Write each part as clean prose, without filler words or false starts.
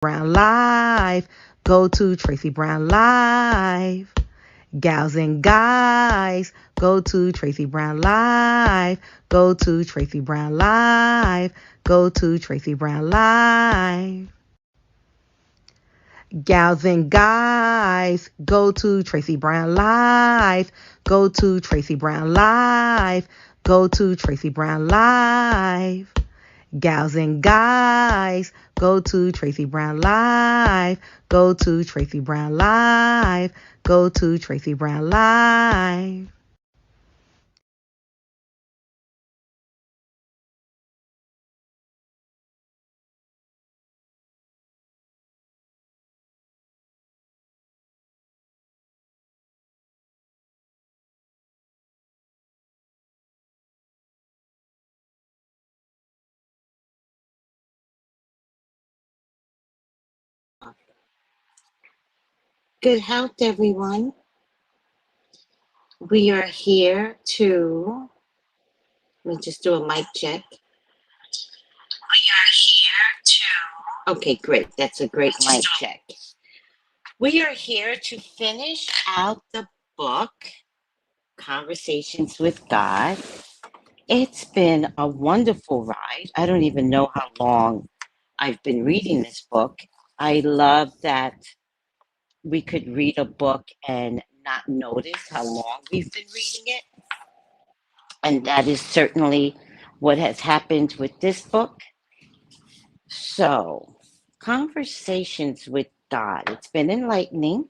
Brown Live. Go to Tracy Brown Live. Gals and guys, go to Tracy Brown Live. Go to Tracy Brown Live. Go to Tracy Brown Live. Gals and guys, go to Tracy Brown Live. Go to Tracy Brown Live. Go to Tracy Brown Live. Gals and guys, go to Tracy Brown Live. Go to Tracy Brown Live. Go to Tracy Brown Live. Good health, everyone. We are here to, let me just do a mic check. We are here to, okay, great. That's a great mic check. We are here to finish out the book, Conversations with God. It's been a wonderful ride. I don't even know how long I've been reading this book. I love that we could read a book and not notice how long we've been reading it. And that is certainly what has happened with this book. So, Conversations with God. It's been enlightening.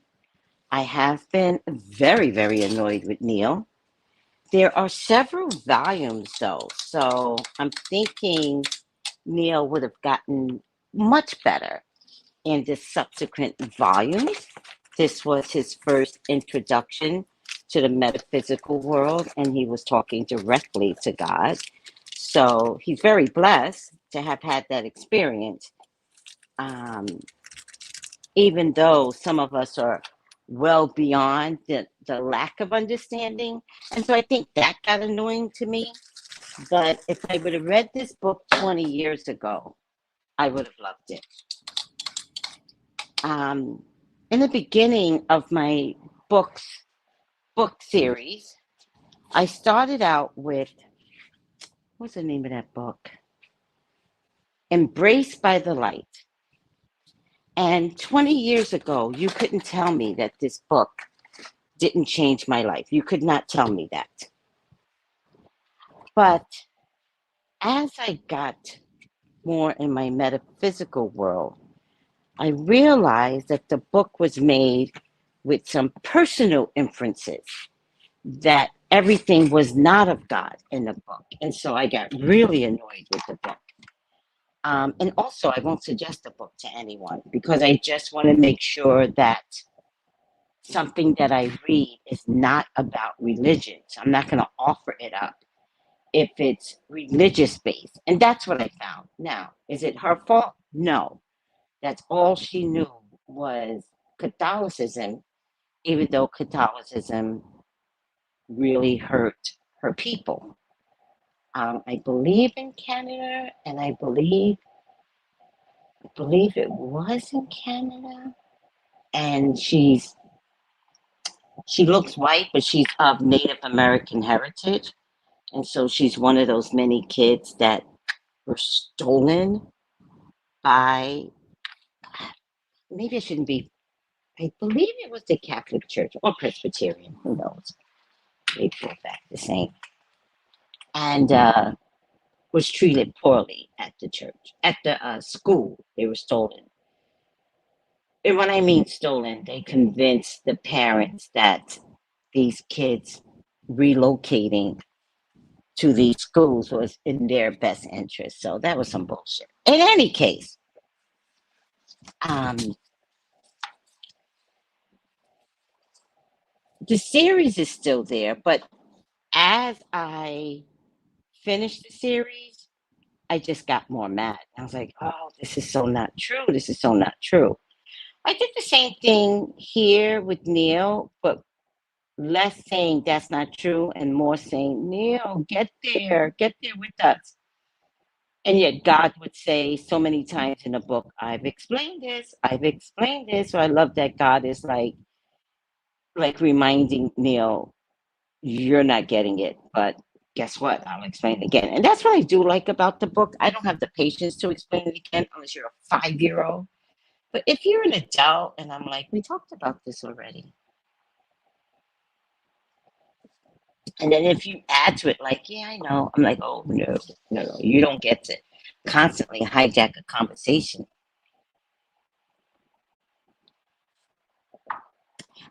I have been very, very annoyed with Neil. There are several volumes, though. So, I'm thinking Neil would have gotten much better in the subsequent volumes. This was his first introduction to the metaphysical world, and he was talking directly to God. So he's very blessed to have had that experience, um, even though some of us are well beyond the lack of understanding. And so I think that got annoying to me. But if I would have read this book 20 years ago, I would have loved it. Um, in the beginning of my book series, I started out with, what's the name of that book? Embraced by the Light. And 20 years ago, you couldn't tell me that this book didn't change my life. You could not tell me that. But as I got more in my metaphysical world, I realized that the book was made with some personal inferences, that everything was not of God in the book. And so I got really annoyed with the book. And also, I won't suggest the book to anyone because I just want to make sure that something that I read is not about religion. So I'm not going to offer it up if it's religious based. And that's what I found. Now, is it her fault? No. That's all she knew was Catholicism, even though Catholicism really hurt her people. I believe in Canada, and I believe it was in Canada. And she looks white, but she's of Native American heritage, and so she's one of those many kids that were stolen by. Maybe I shouldn't be. I believe it was the Catholic Church or Presbyterian. Who knows? They pulled back the same, and was treated poorly at the church, at the school. They were stolen. And when I mean stolen, they convinced the parents that these kids relocating to these schools was in their best interest. So that was some bullshit. In any case, um, the series is still there, but as I finished the series, I just got more mad. I was like, oh, this is so not true. This is so not true. I did the same thing here with Neil, but less saying that's not true and more saying, Neil, get there with us. And yet God would say so many times in the book, I've explained this, I've explained this. So I love that God is like reminding Neil, you're not getting it, but guess what? I'll explain it again. And that's what I do like about the book. I don't have the patience to explain it again unless you're a 5-year old. But if you're an adult and I'm like, we talked about this already. And then if you add to it, like, yeah, I know, I'm like, oh, no, no, no, you don't get to constantly hijack a conversation.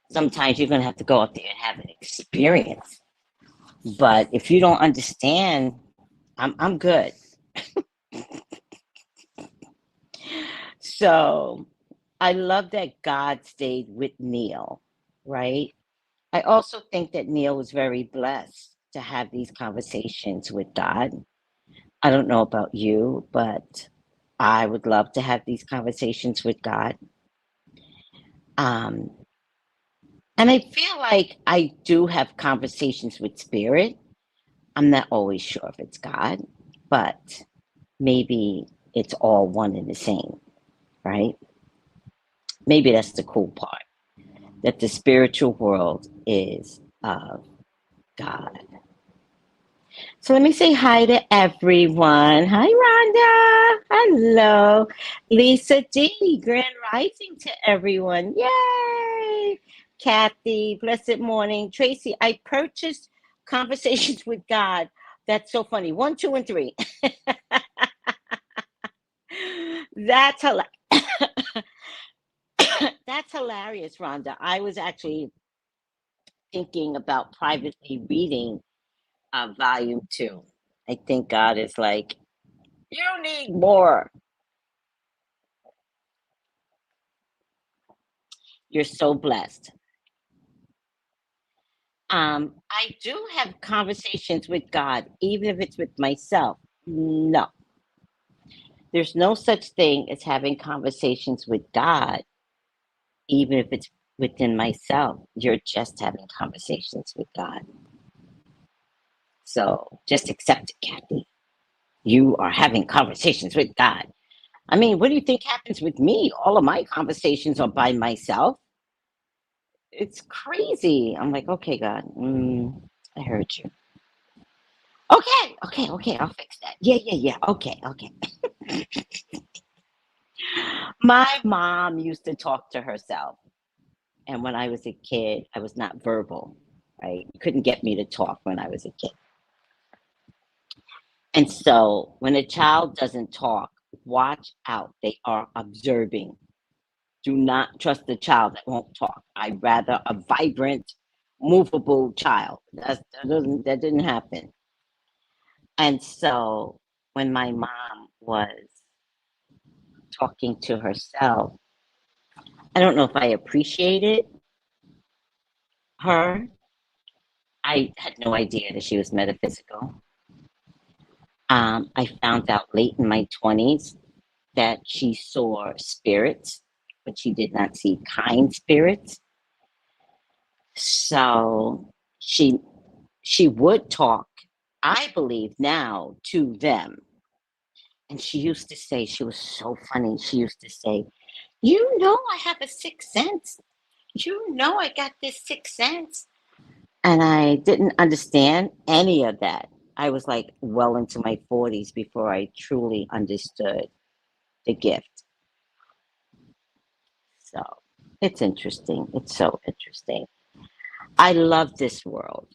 Sometimes you're going to have to go out there and have an experience. But if you don't understand, I'm good. So I love that God stayed with Neil, right? I also think that Neil was very blessed to have these conversations with God. I don't know about you, but I would love to have these conversations with God. Um, and I feel like I do have conversations with spirit. I'm not always sure if it's God, but maybe it's all one and the same, right? Maybe that's the cool part, that the spiritual world is of God. So let me say hi to everyone. Hi, Rhonda. Hello. Lisa D. Grand Rising to everyone. Yay. Kathy, blessed morning. Tracy, I purchased Conversations with God. That's so funny. 1, 2, and 3. That's hilarious. That's hilarious, Rhonda. I was actually thinking about privately reading volume 2. I think God is like, you need more. You're so blessed. I do have conversations with God, even if it's with myself. No, there's no such thing as having conversations with God, even if it's within myself. You're just having conversations with God. So just accept it, Kathy. You are having conversations with God. I mean, what do you think happens with me? All of my conversations are by myself. It's crazy. I'm like, okay, God, I heard you. Okay, okay, okay, I'll fix that. Yeah, yeah, yeah. Okay, okay. My mom used to talk to herself. And when I was a kid, I was not verbal, right? You couldn't get me to talk when I was a kid. And so when a child doesn't talk, watch out. They are observing. Do not trust the child that won't talk. I'd rather a vibrant, movable child. That didn't happen. And so when my mom was talking to herself, I don't know if I appreciated her. I had no idea that she was metaphysical. I found out late in my 20s that she saw spirits, but she did not see kind spirits. So she would talk, I believe now, to them. And she used to say, she was so funny. She used to say, you know, I have a sixth sense. You know, I got this sixth sense. And I didn't understand any of that. I was like well into my 40s before I truly understood the gift. So it's interesting. It's so interesting. I love this world.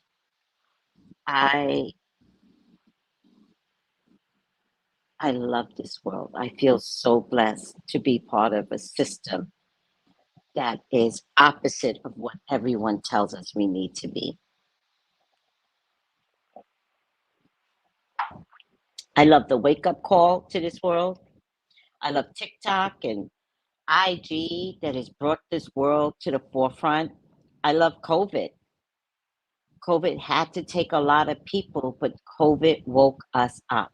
I I love this world. I feel so blessed to be part of a system that is opposite of what everyone tells us we need to be. I love the wake up call to this world. I love TikTok and IG that has brought this world to the forefront. I love COVID. COVID had to take a lot of people, but COVID woke us up.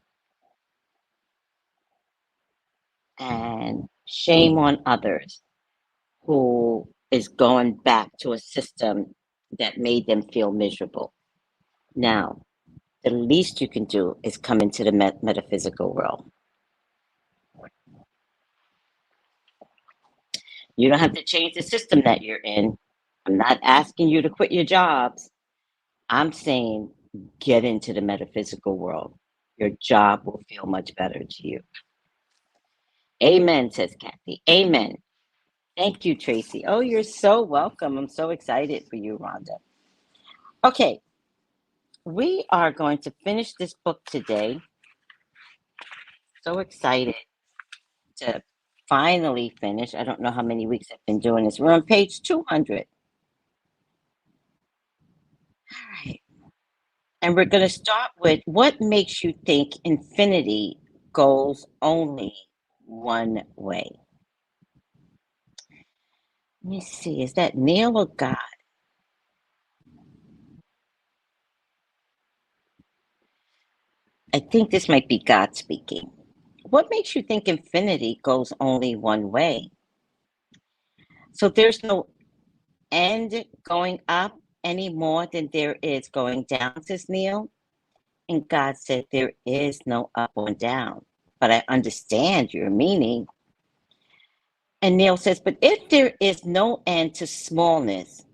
And shame on others who is going back to a system that made them feel miserable. Now, the least you can do is come into the metaphysical world. You don't have to change the system that you're in. I'm not asking you to quit your jobs. I'm saying get into the metaphysical world. Your job will feel much better to you. Amen, says Kathy. Amen. Thank you, Tracy. Oh, you're so welcome. I'm so excited for you, Rhonda. Okay, we are going to finish this book today. So excited to finally finish. I don't know how many weeks I've been doing this. We're on page 200. All right. And we're going to start with what makes you think infinity goes only one way? Let me see. Is that Neil or God? I think this might be God speaking. What makes you think infinity goes only one way? So there's no end going up any more than there is going down, says Neil. And God said, there is no up or down, but I understand your meaning. And Neil says, but if there is no end to smallness,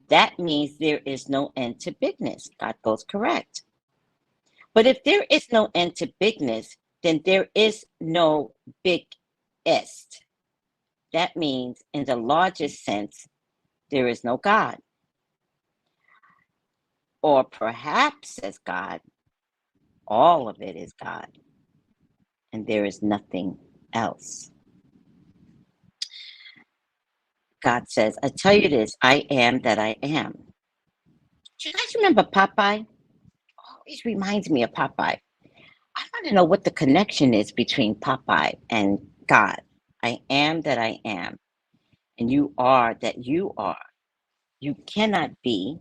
that means there is no end to bigness. God goes, correct. But if there is no end to bigness, then there is no biggest. That means, in the largest sense, there is no God. Or perhaps, says God, all of it is God, and there is nothing else. God says, I tell you this, I am that I am. Do you guys remember Popeye? Always reminds me of Popeye. I want to know what the connection is between Popeye and God. I am that I am, and you are that you are. You cannot be.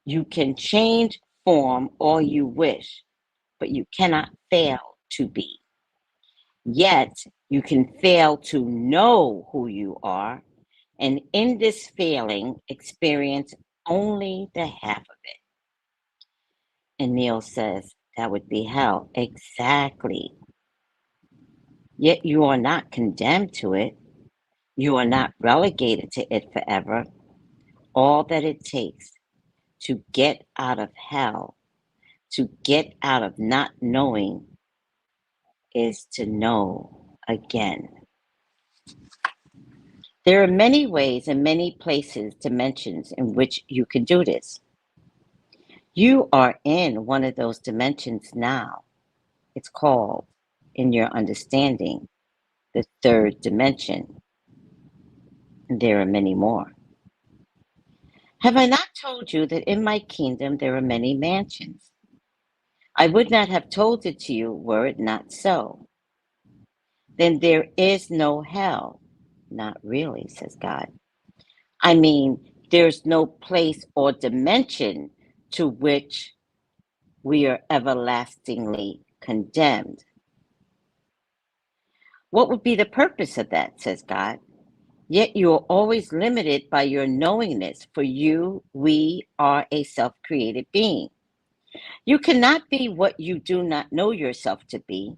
You can change form all you wish, but you cannot fail to be. Yet you can fail to know who you are, and in this failing, experience only the half of it. And Neil says, that would be hell. Exactly. Yet you are not condemned to it. You are not relegated to it forever. All that it takes to get out of hell, to get out of not knowing, is to know again. There are many ways and many places, dimensions in which you can do this. You are in one of those dimensions now. It's called, in your understanding, the third dimension. And there are many more. Have I not told you that in my kingdom there are many mansions? I would not have told it to you were it not so. Then there is no hell. Not really, says God. I mean, there's no place or dimension to which we are everlastingly condemned. What would be the purpose of that, says God? Yet you are always limited by your knowingness. For you, we are a self-created being. You cannot be what you do not know yourself to be.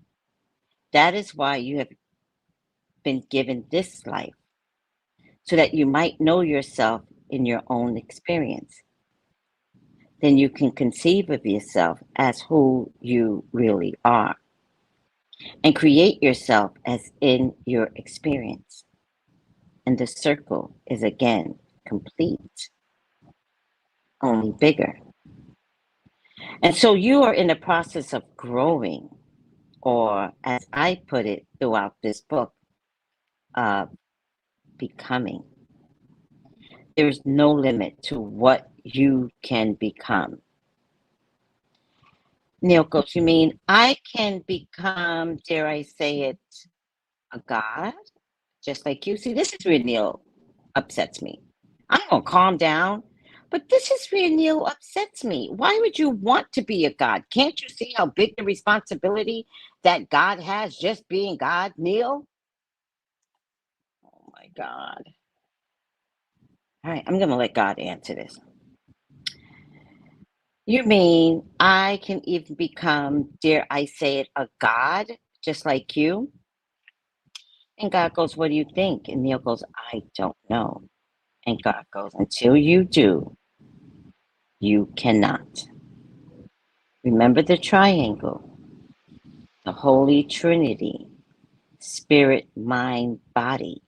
That is why you have been given this life, so that you might know yourself in your own experience. Then you can conceive of yourself as who you really are and create yourself as in your experience. And the circle is again complete, only bigger. And so you are in the process of growing, or as I put it throughout this book, becoming. There's no limit to what you can become. Neil goes, you mean I can become, dare I say it, a god? Just like you. See, this is where Neil upsets me. I'm going to calm down, but this is where Neil upsets me. Why would you want to be a god? Can't you see how big the responsibility that God has just being God, Neil? Oh my God. All right, I'm going to let God answer this. You mean I can even become, dare I say it, a god, just like you? And God goes, what do you think? And Neil goes, I don't know. And God goes, until you do, you cannot. Remember the triangle, the Holy Trinity, spirit, mind, body,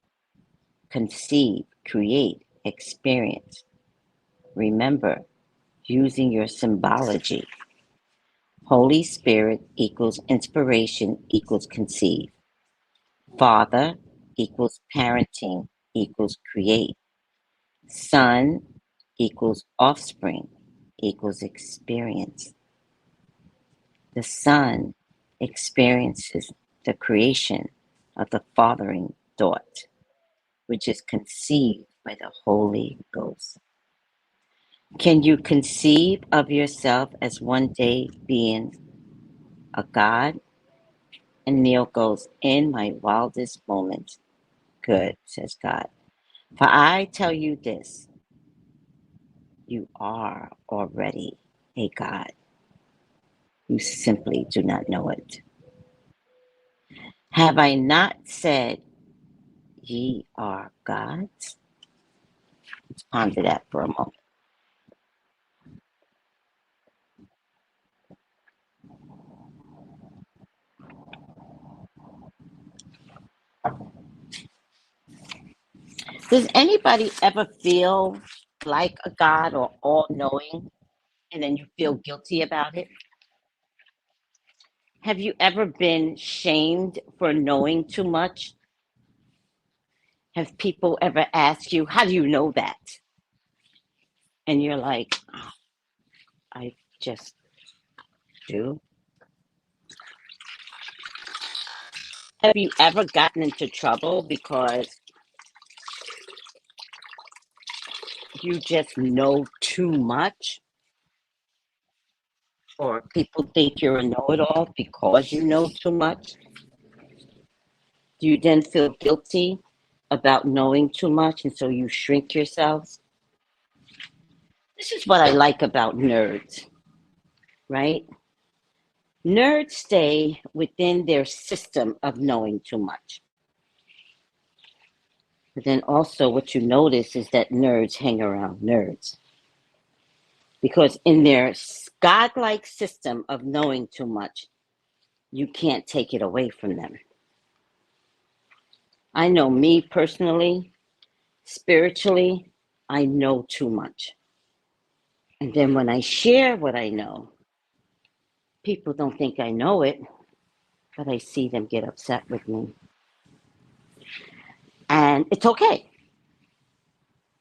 conceive, create, experience. Remember, using your symbology. Holy Spirit equals inspiration equals conceive. Father equals parenting equals create. Son equals offspring equals experience. The Son experiences the creation of the fathering thought, which is conceived by the Holy Ghost. Can you conceive of yourself as one day being a God? And Neil goes, in my wildest moments. Good, says God. For I tell you this, you are already a God. You simply do not know it. Have I not said, ye are gods? Let's ponder that for a moment. Does anybody ever feel like a God or all knowing and then you feel guilty about it? Have you ever been shamed for knowing too much? Have people ever asked you, how do you know that? And you're like, "Oh, I just do. Have you ever gotten into trouble because you just know too much? Or people think you're a know it all because you know too much? Do you then feel guilty about knowing too much and so you shrink yourselves? This is what I like about nerds, right? Nerds stay within their system of knowing too much. But then also, what you notice is that nerds hang around nerds. Because in their godlike system of knowing too much, you can't take it away from them. I know me personally, spiritually, I know too much. And then when I share what I know, people don't think I know it, but I see them get upset with me. And it's okay.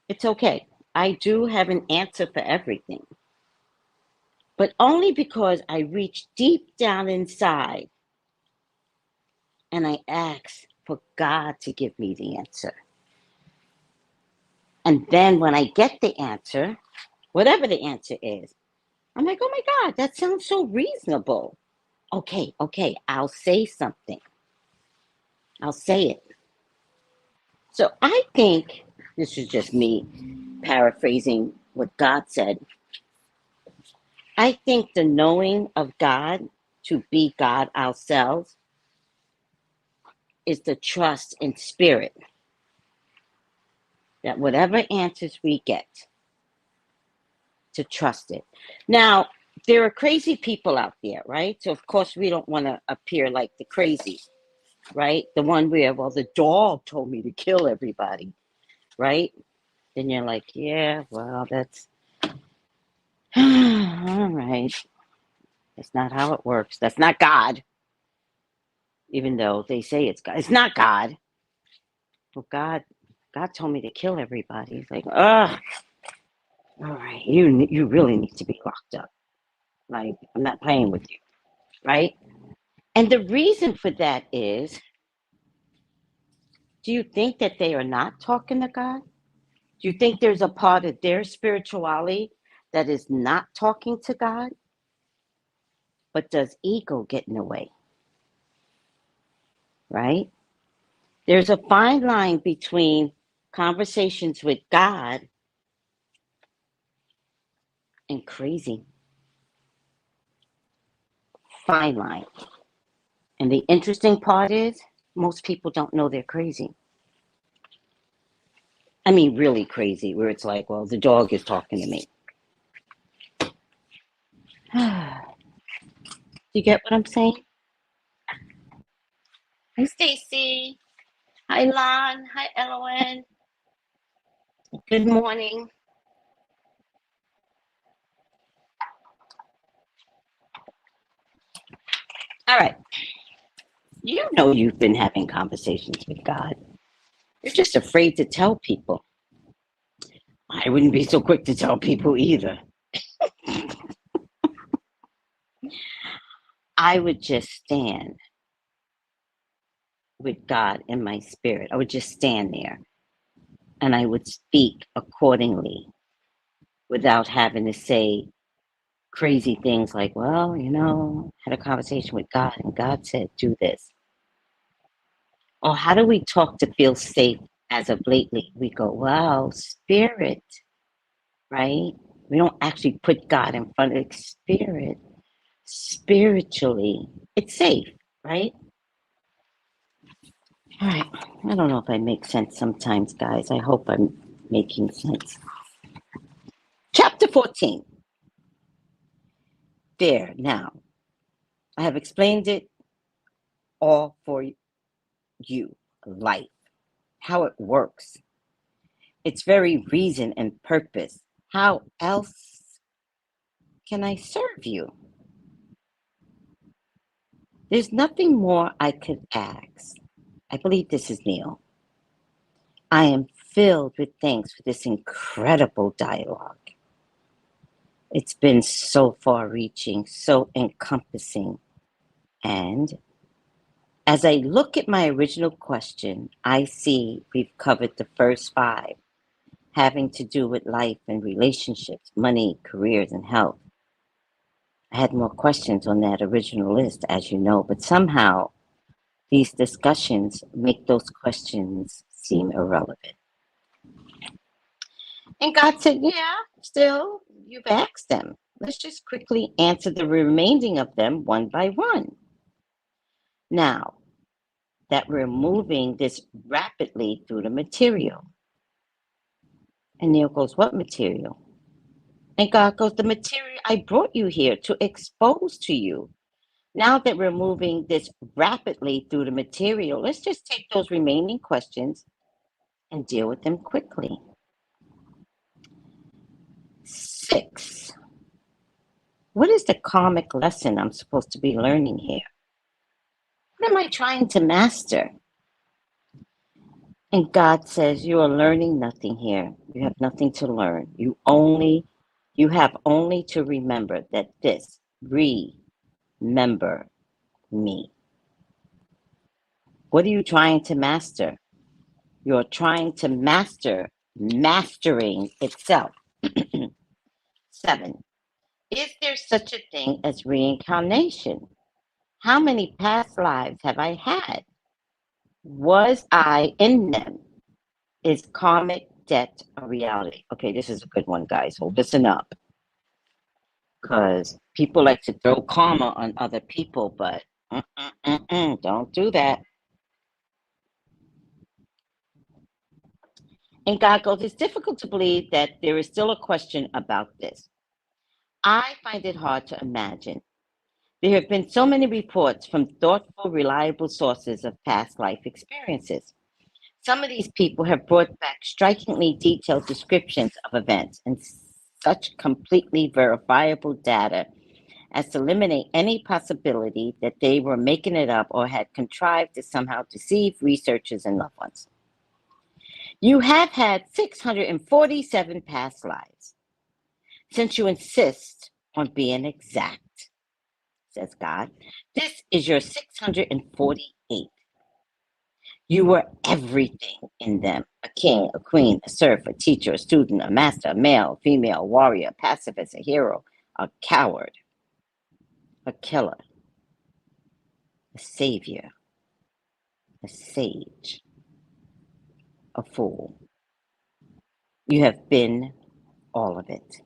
It's okay. I do have an answer for everything, but only because I reach deep down inside and I ask for God to give me the answer. And then when I get the answer, whatever the answer is, I'm like, oh my God, that sounds so reasonable. Okay, I'll say something. I'll say it. So I think this is just me paraphrasing what God said. I think the knowing of God to be God ourselves is the trust in spirit that whatever answers we get, to trust it. Now, there are crazy people out there, right? So, of course, we don't want to appear like the crazy, right? The one where, well, the dog told me to kill everybody, right? Then you're like, yeah, well, that's all right. That's not how it works. That's not God, even though they say it's God. It's not God. Well, God told me to kill everybody. He's like, ugh, all right, you really need to be locked up. Like, I'm not playing with you, right? And the reason for that is, do you think that they are not talking to God? Do you think there's a part of their spirituality that is not talking to God? But does ego get in the way, right? There's a fine line between conversations with God and crazy. fine line. And the interesting part is, most people don't know they're crazy. I mean, really crazy, where it's like, well, the dog is talking to me. You get what I'm saying? Hi, Stacy. Hi, Lon. Hi, Elowen. Good morning. All right. You know you've been having conversations with God. You're just afraid to tell people. I wouldn't be so quick to tell people either. I would just stand with God in my spirit. I would just stand there and I would speak accordingly without having to say crazy things like, well, had a conversation with God and God said, do this. Or how do we talk to feel safe as of lately? We go, wow, spirit, right? We don't actually put God in front of spirit. Spiritually, it's safe, right? All right. I don't know if I make sense sometimes, guys. I hope I'm making sense. Chapter 14. There, now. I have explained it all for you. Life, how it works, its very reason and purpose. How else can I serve you? There's nothing more I could ask. I believe this is Neil. I am filled with thanks for this incredible dialogue. It's been so far reaching, so encompassing. And as I look at my original question, I see we've covered the first 5, having to do with life and relationships, money, careers, and health. I had more questions on that original list, as you know, but somehow these discussions make those questions seem irrelevant. And God said, yeah, still, you've asked them. Let's just quickly answer the remaining of them one by one. Now that we're moving this rapidly through the material. And Neil goes, what material? And God goes, the material I brought you here to expose to you. Now that we're moving this rapidly through the material, let's just take those remaining questions and deal with them quickly. 6. What is the karmic lesson I'm supposed to be learning here? What am I trying to master? And God says, you are learning nothing here. You have nothing to learn. You have only to remember that this, remember me. What are you trying to master? You're trying to master mastering itself. 7. Is there such a thing as reincarnation? How many past lives have I had? Was I in them? Is karmic debt a reality? Okay, this is a good one, guys. So listen up. Because people like to throw karma on other people, but don't do that. And God goes, it's difficult to believe that there is still a question about this. I find it hard to imagine. There have been so many reports from thoughtful, reliable sources of past life experiences. Some of these people have brought back strikingly detailed descriptions of events and such completely verifiable data as to eliminate any possibility that they were making it up or had contrived to somehow deceive researchers and loved ones. You have had 647 past lives. Since you insist on being exact, says God, this is your 648th. You were everything in them: a king, a queen, a serf, a teacher, a student, a master, a male, female, warrior, a pacifist, a hero, a coward, a killer, a savior, a sage, a fool. You have been all of it.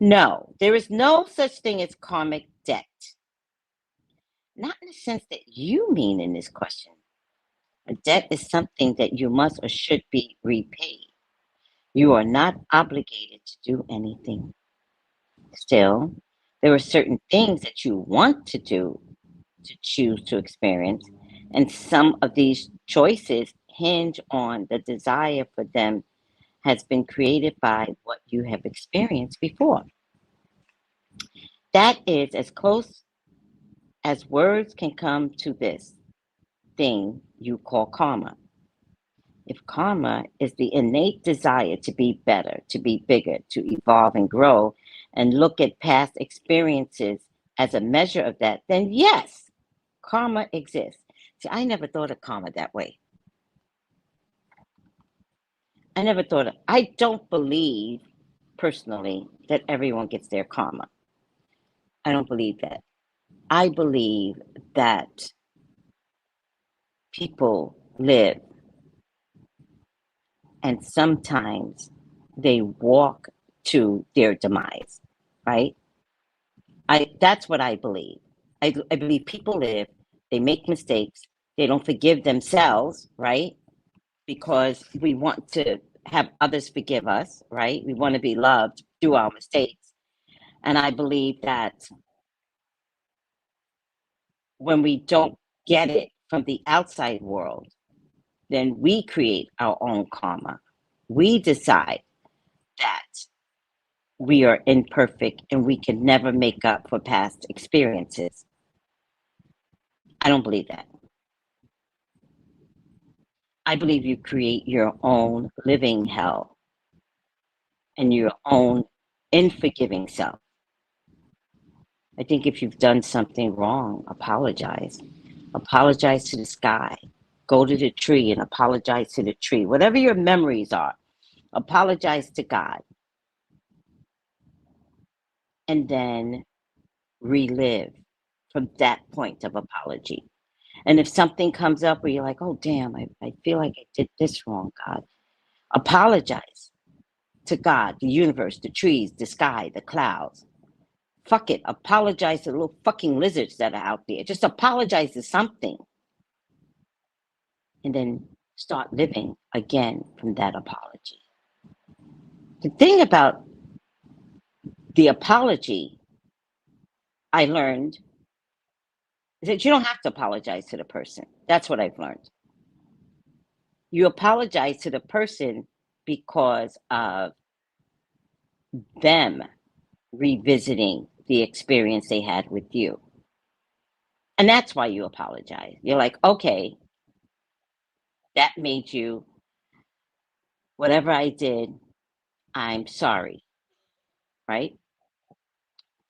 No, there is no such thing as karmic debt. not in the sense that you mean in this question. A debt is something that you must or should be repaid. You are not obligated to do anything. Still, there are certain things that you want to do, to choose to experience, and some of these choices hinge on the desire for them has been created by what you have experienced before. That is as close as words can come to this thing you call karma. If karma is the innate desire to be better, to be bigger, to evolve and grow, and look at past experiences as a measure of that, then yes, karma exists. See, I never thought of karma that way. I don't believe personally that everyone gets their karma. I don't believe that. I believe that people live and sometimes they walk to their demise, right? That's what I believe. I believe people live, they make mistakes, they don't forgive themselves, right? Because we want to have others forgive us, right? We want to be loved through our mistakes. And I believe that when we don't get it from the outside world, then we create our own karma. We decide that we are imperfect and we can never make up for past experiences. I don't believe that. I believe you create your own living hell and your own unforgiving self. I think if you've done something wrong, apologize. Apologize to the sky. Go to the tree and apologize to the tree. Whatever your memories are, apologize to God. And then relive from that point of apology. And if something comes up where you're like, oh, damn, I feel like I did this wrong, God, apologize to God, the universe, the trees, the sky, the clouds. Fuck it. Apologize to the little fucking lizards that are out there. Just apologize to something. And then start living again from that apology. The thing about the apology I learned is that you don't have to apologize to the person. That's what I've learned. You apologize to the person because of them revisiting the experience they had with you. And that's why you apologize. You're like, okay, that made you, whatever I did, I'm sorry, right?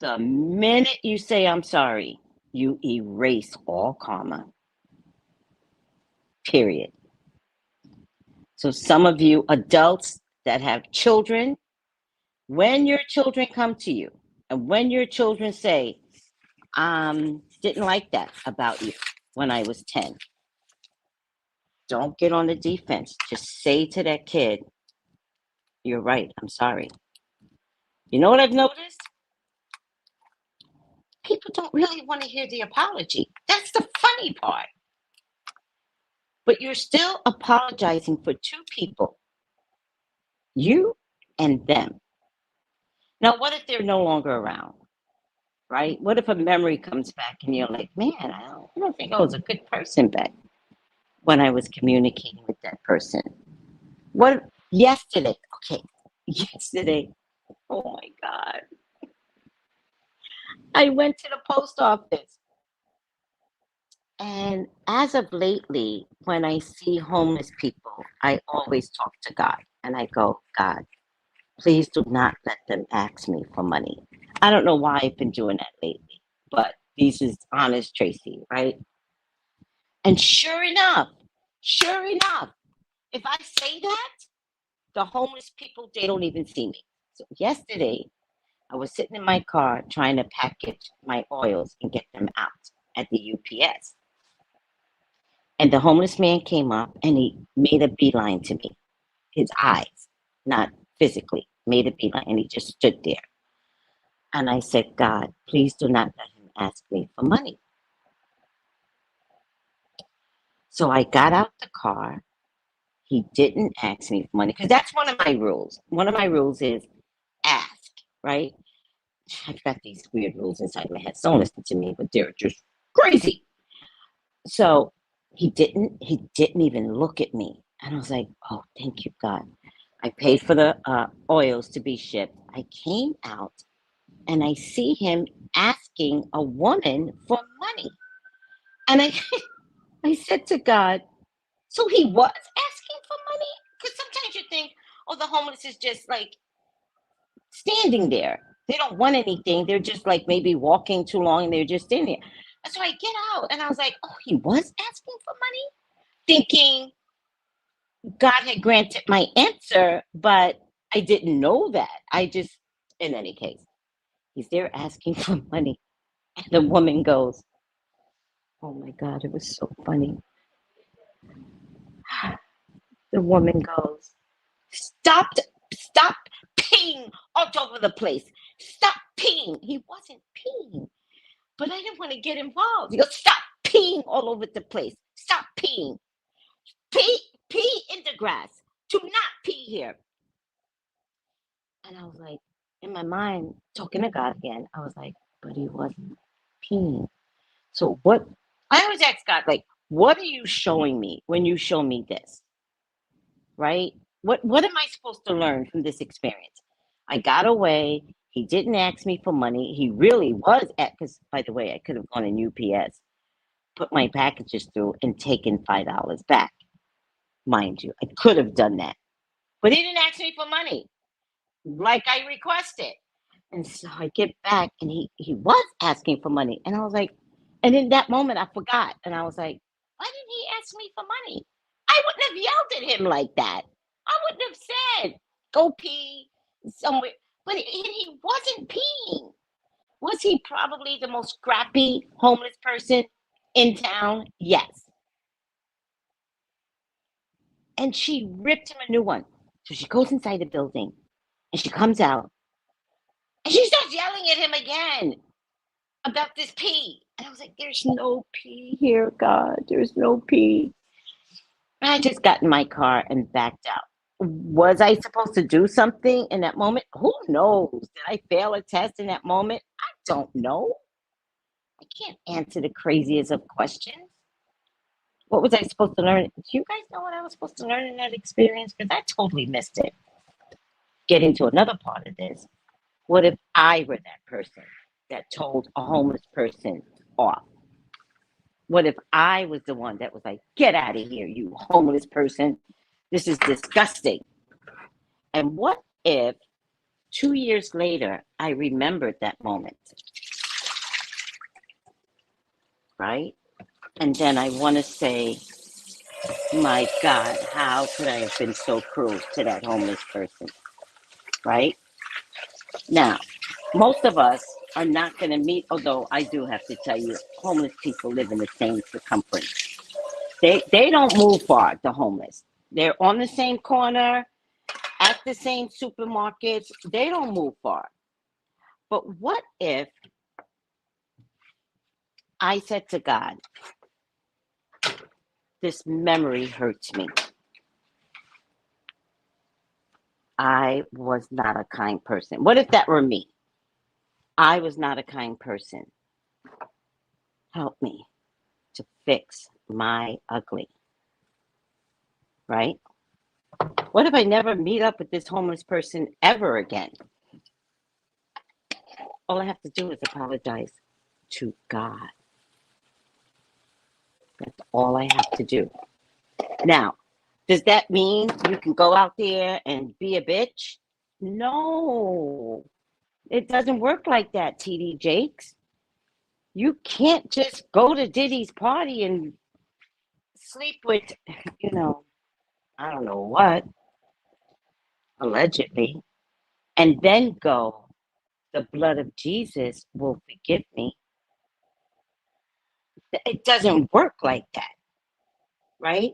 The minute you say I'm sorry, you erase all karma, period. So some of you adults that have children, when your children come to you and when your children say, didn't like that about you when I was 10, don't get on the defense. Just say to that kid, you're right, I'm sorry. You know what I've noticed? People don't really want to hear the apology. That's the funny part. But you're still apologizing for two people, you and them. Now, what if they're no longer around, right? What if a memory comes back and you're like, man, I don't think I was a good person back when I was communicating with that person. What yesterday? Okay, yesterday. Oh my God. I went to the post office. And as of lately, when I see homeless people, I always talk to God and I go, God, please do not let them ask me for money. I don't know why I've been doing that lately, but this is honest Tracy, right? And sure enough, if I say that, the homeless people, they don't even see me. So yesterday, I was sitting in my car trying to package my oils and get them out at the UPS. And the homeless man came up and he made a beeline to me. His eyes, not physically, made a beeline and he just stood there. And I said, God, please do not let him ask me for money. So I got out the car. He didn't ask me for money because that's one of my rules. One of my rules is ask, right? I've got these weird rules inside my head. Don't listen to me, but they're just crazy. So he didn't even look at me. And I was like, oh, thank you, God. I paid for the oils to be shipped. I came out and I see him asking a woman for money. And I said to God, so he was asking for money? Because sometimes you think, oh, the homeless is just like standing there. They don't want anything. They're just like maybe walking too long and they're just standing there. And so I get out and I was like, oh, he was asking for money? Thinking God had granted my answer, but I didn't know that. In any case, he's there asking for money. And the woman goes, oh my God, it was so funny. The woman goes, stop peeing all over the place. Stop peeing. He wasn't peeing, but I didn't want to get involved. He goes, stop peeing all over the place. Stop peeing. Pee in the grass. Do not pee here. And I was like, in my mind, talking to God again, I was like, but he wasn't peeing. So what? I always ask God, like, what are you showing me when you show me this? Right? What am I supposed to learn from this experience? I got away. He didn't ask me for money. He really was because by the way, I could have gone in UPS, put my packages through and taken $5 back. Mind you, I could have done that. But he didn't ask me for money like I requested. And so I get back and he was asking for money. And I was like, and in that moment I forgot. And I was like, why didn't he ask me for money? I wouldn't have yelled at him like that. I wouldn't have said, go pee somewhere. But he wasn't peeing. Was he probably the most scrappy homeless person in town? Yes. And she ripped him a new one. So she goes inside the building and she comes out and she starts yelling at him again about this pee. And I was like, there's no pee here, God. There's no pee. And I just got in my car and backed out. Was I supposed to do something in that moment? Who knows? Did I fail a test in that moment? I don't know. I can't answer the craziest of questions. What was I supposed to learn? Do you guys know what I was supposed to learn in that experience? Because I totally missed it. Getting to another part of this. What if I were that person that told a homeless person off? What if I was the one that was like, get out of here, you homeless person. This is disgusting. And what if 2 years later, I remembered that moment? Right? And then I want to say, my God, how could I have been so cruel to that homeless person? Right? Now, most of us are not going to meet, although I do have to tell you, homeless people live in the same circumference. They don't move far, the homeless. They're on the same corner, at the same supermarkets. They don't move far. But what if I said to God, this memory hurts me. I was not a kind person. What if that were me? I was not a kind person. Help me to fix my ugly. Right? What if I never meet up with this homeless person ever again? All I have to do is apologize to God. That's all I have to do. Now, does that mean you can go out there and be a bitch? No, it doesn't work like that, TD Jakes. You can't just go to Diddy's party and sleep with, I don't know what, allegedly, and then go, the blood of Jesus will forgive me. It doesn't work like that, right?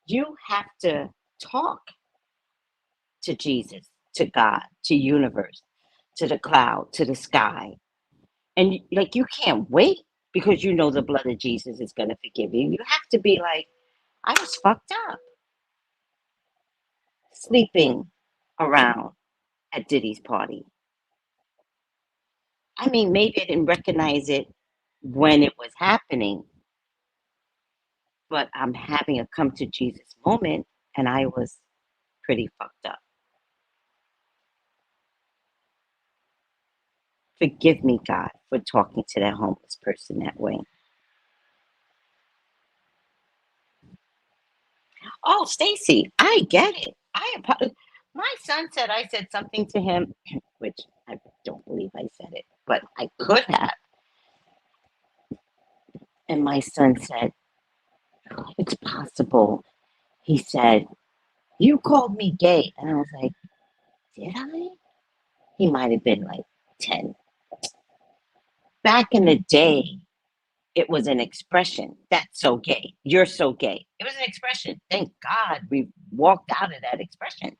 You have to talk to Jesus, to God, to universe, to the cloud, to the sky. And like you can't wait because you know the blood of Jesus is going to forgive you. You have to be like, I was fucked up, sleeping around at Diddy's party. I mean, maybe I didn't recognize it when it was happening, but I'm having a come to Jesus moment, and I was pretty fucked up. Forgive me, God, for talking to that homeless person that way. Oh, Stacy, I get it. My son said I said something to him, which I don't believe I said it, but I could have. And my son said, "Oh, it's possible." He said, "You called me gay." And I was like, "Did I?" He might have been like 10. Back in the day, it was an expression. That's so gay. You're so gay. It was an expression. Thank God we walked out of that expression.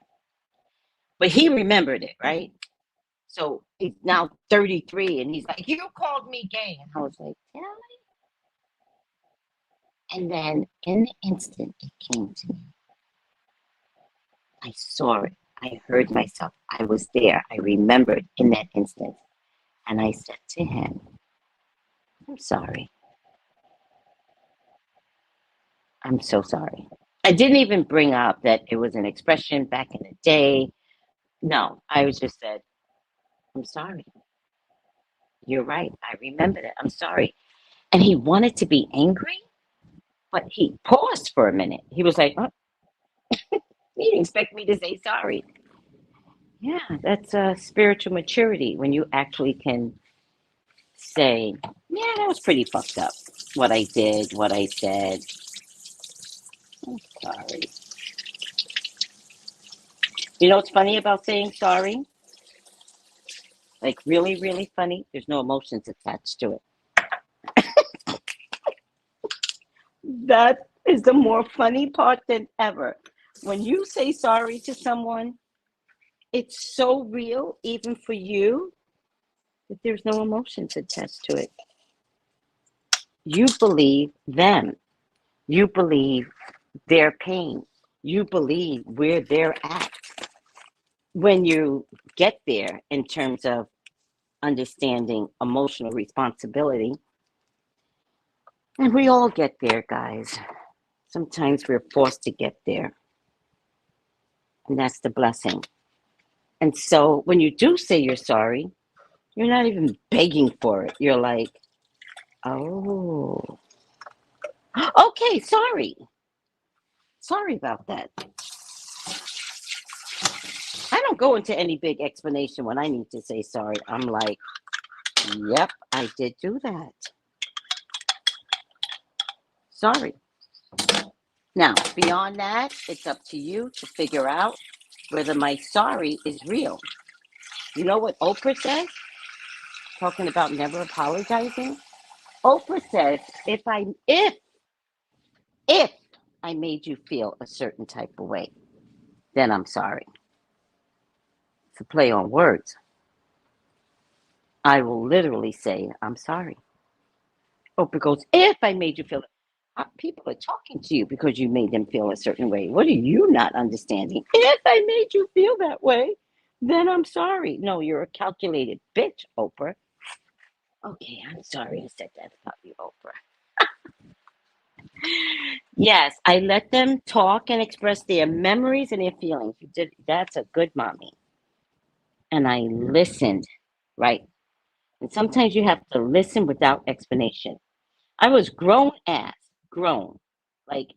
But he remembered it, right? So he's now 33 and he's like, "You called me gay." And I was like, "Yeah." And then in the instant it came to me, I saw it. I heard myself. I was there. I remembered in that instant. And I said to him, "I'm sorry. I'm so sorry." I didn't even bring up that it was an expression back in the day. No, I was just said, "I'm sorry. You're right. I remember that. I'm sorry." And he wanted to be angry, but he paused for a minute. He was like, "Oh, he didn't expect me to say sorry." Yeah, that's spiritual maturity when you actually can say, "Yeah, that was pretty fucked up. What I did, what I said. I'm sorry." You know what's funny about saying sorry? Like really, really funny. There's no emotions attached to it. That is the more funny part than ever. When you say sorry to someone, it's so real, even for you, that there's no emotions attached to it. You believe them. You believe their pain. You believe where they're at. When you get there in terms of understanding emotional responsibility, and we all get there, guys. Sometimes we're forced to get there, and that's the blessing. And so when you do say you're sorry, you're not even begging for it. You're like, "Oh, okay, sorry. Sorry about that." I don't go into any big explanation when I need to say sorry. I'm like, "Yep, I did do that. Sorry." Now, beyond that, it's up to you to figure out whether my sorry is real. You know what Oprah says? Talking about never apologizing. Oprah says, if I made you feel a certain type of way, then I'm sorry. It's a play on words. I will literally say, "I'm sorry." Oprah goes, "If I made you feel," people are talking to you because you made them feel a certain way. What are you not understanding? If I made you feel that way, then I'm sorry. No, you're a calculated bitch, Oprah. Okay, I'm sorry I said that about you, Oprah. Yes, I let them talk and express their memories and their feelings. You did. That's a good mommy. And I listened, right? And sometimes you have to listen without explanation. I was grown, like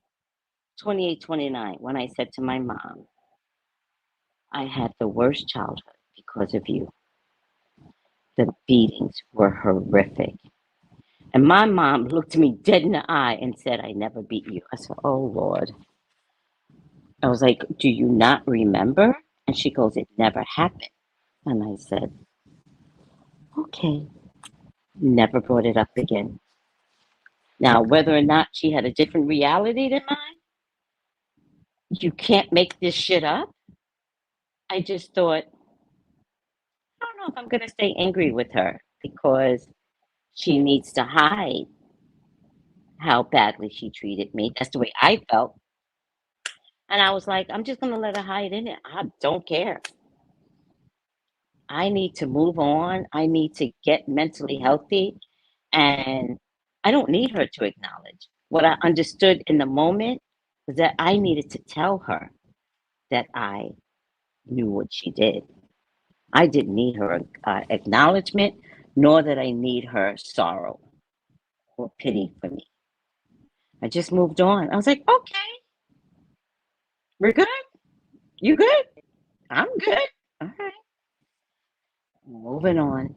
28, 29, when I said to my mom, "I had the worst childhood because of you. The beatings were horrific." And my mom looked me dead in the eye and said, "I never beat you." I said, "Oh, Lord." I was like, "Do you not remember?" And she goes, "It never happened." And I said, "Okay." Never brought it up again. Now, whether or not she had a different reality than mine, you can't make this shit up. I just thought, I don't know if I'm going to stay angry with her because she needs to hide how badly she treated me. That's the way I felt. And I was like, I'm just going to let her hide in it. I don't care. I need to move on. I need to get mentally healthy. And I don't need her to acknowledge. What I understood in the moment was that I needed to tell her that I knew what she did. I didn't need her acknowledgement, nor that I need her sorrow or pity for me. I just moved on. I was like, okay, we're good. You good? I'm good. All right. Moving on.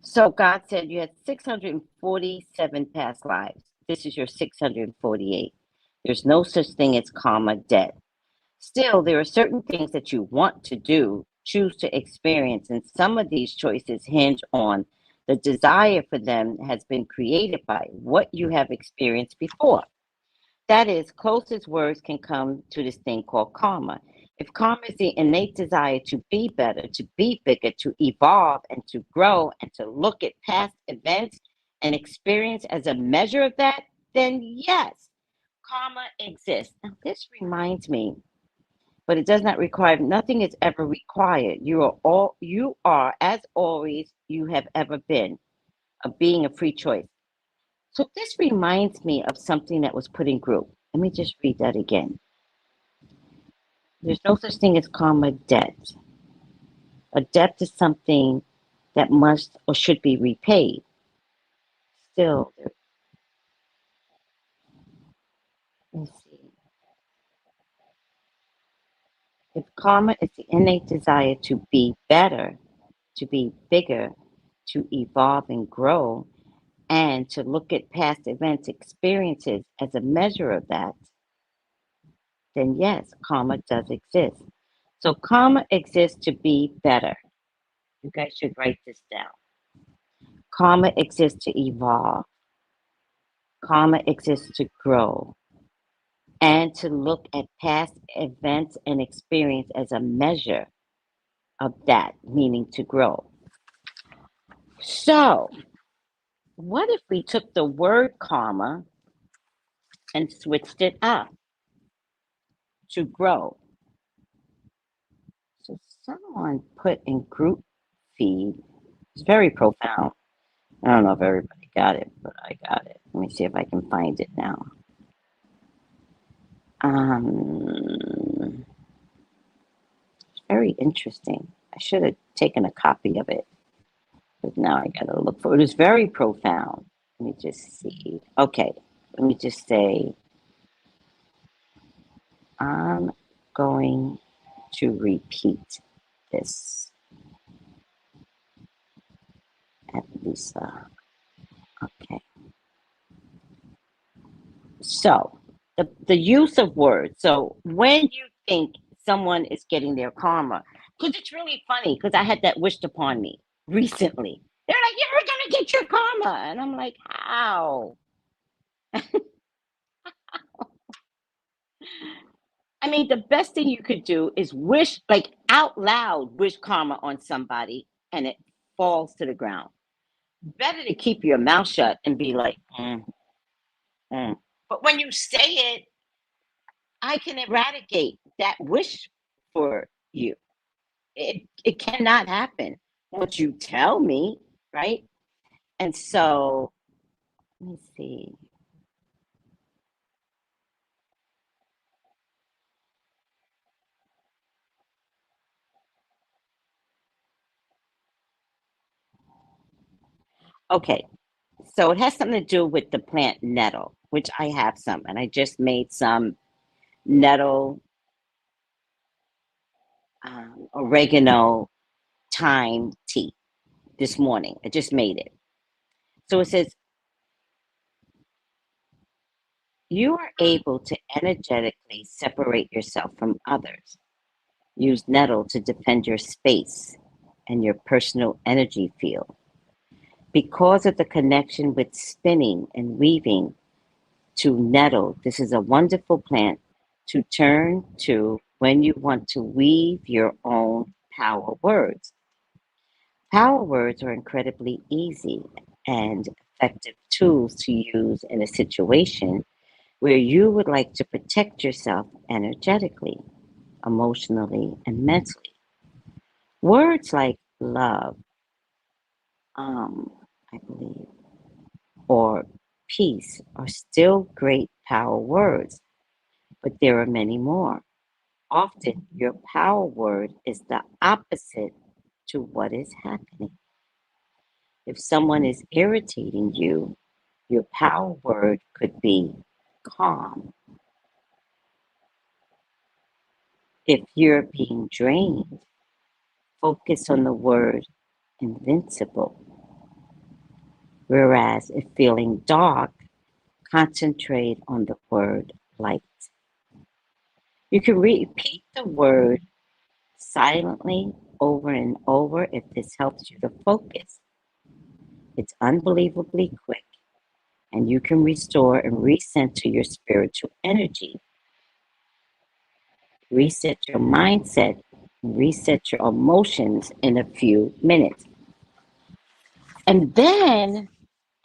So God said you had 647 past lives. This is your 648. There's no such thing as karma debt. Still, there are certain things that you want to do, choose to experience, and some of these choices hinge on the desire for them has been created by what you have experienced before. That is, closest words can come to this thing called karma. If karma is the innate desire to be better, to be bigger, to evolve, and to grow, and to look at past events and experience as a measure of that, then yes, karma exists. Now, this reminds me, but it does not require, nothing is ever required. You are, as always, you have ever been, of being a free choice. So this reminds me of something that was put in group. Let me just read that again. There's no such thing as karma debt. A debt is something that must or should be repaid. Still, let's see. If karma is the innate desire to be better, to be bigger, to evolve and grow, and to look at past events, experiences as a measure of that, then yes, karma does exist. So karma exists to be better. You guys should write this down. Karma exists to evolve. Karma exists to grow and to look at past events and experience as a measure of that, meaning to grow. So, what if we took the word karma and switched it up to grow? So, someone put in group feed, it's very profound. I don't know if everybody got it, but I got it. Let me see if I can find it now. It's very interesting. I should have taken a copy of it, but now I gotta look for it. It was very profound. Let me just see. Okay, let me just say, I'm going to repeat this at Lisa. Okay. So the use of words. So when you think someone is getting their karma, because it's really funny, because I had that wished upon me recently. They're like, "You're gonna get your karma," and I'm like, "How?" I mean, the best thing you could do is wish, like out loud, wish karma on somebody, and it falls to the ground. Better to keep your mouth shut and be like, mm. But when you say it, I can eradicate that wish for you. It cannot happen once you tell me, right? And so, let me see. Okay, so it has something to do with the plant nettle, which I have some, and I just made some nettle, oregano, thyme tea this morning. I just made it. So it says, you are able to energetically separate yourself from others. Use nettle to defend your space and your personal energy field. Because of the connection with spinning and weaving to nettle, this is a wonderful plant to turn to when you want to weave your own power words. Power words are incredibly easy. and effective tools to use in a situation where you would like to protect yourself energetically, emotionally, and mentally. Words like love, um, I believe, or peace are still great power words, but there are many more. Often, your power word is the opposite to what is happening. If someone is irritating you, your power word could be calm. If you're being drained, focus on the word invincible. Whereas if feeling dark, concentrate on the word light. You can repeat the word silently over and over if this helps you to focus. It's unbelievably quick, and you can restore and recenter your spiritual energy, reset your mindset, reset your emotions in a few minutes. And then,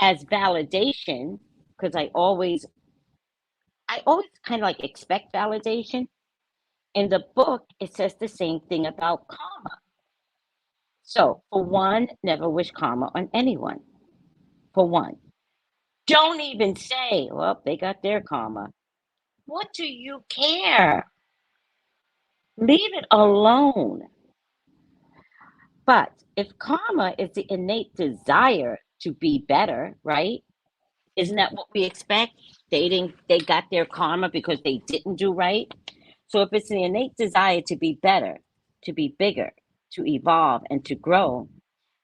as validation, because I always kind of like expect validation. In the book, it says the same thing about karma. So, for one, never wish karma on anyone. For one, don't even say, well, they got their karma. What do you care? Leave it alone. But if karma is the innate desire to be better, right? Isn't that what we expect? They got their karma because they didn't do right. So if it's the innate desire to be better, to be bigger, to evolve and to grow,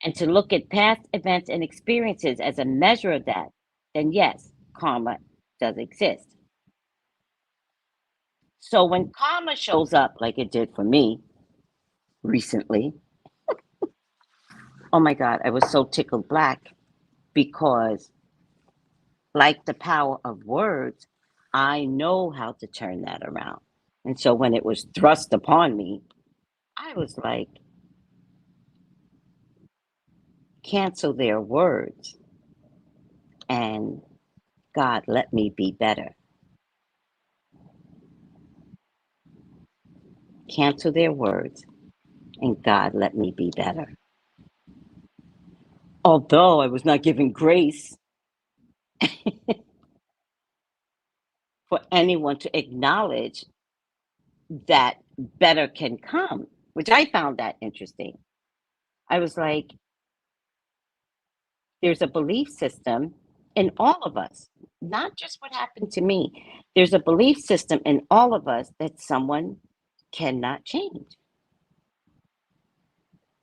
and to look at past events and experiences as a measure of that, then yes, karma does exist. So when karma shows up like it did for me recently, oh my God, I was so tickled black because, like the power of words, I know how to turn that around. And so when it was thrust upon me, I was like, cancel their words and God, let me be better. Cancel their words and God, let me be better. Although I was not given grace for anyone to acknowledge that better can come, which I found that interesting. I was like, there's a belief system in all of us, not just what happened to me. There's a belief system in all of us that someone cannot change.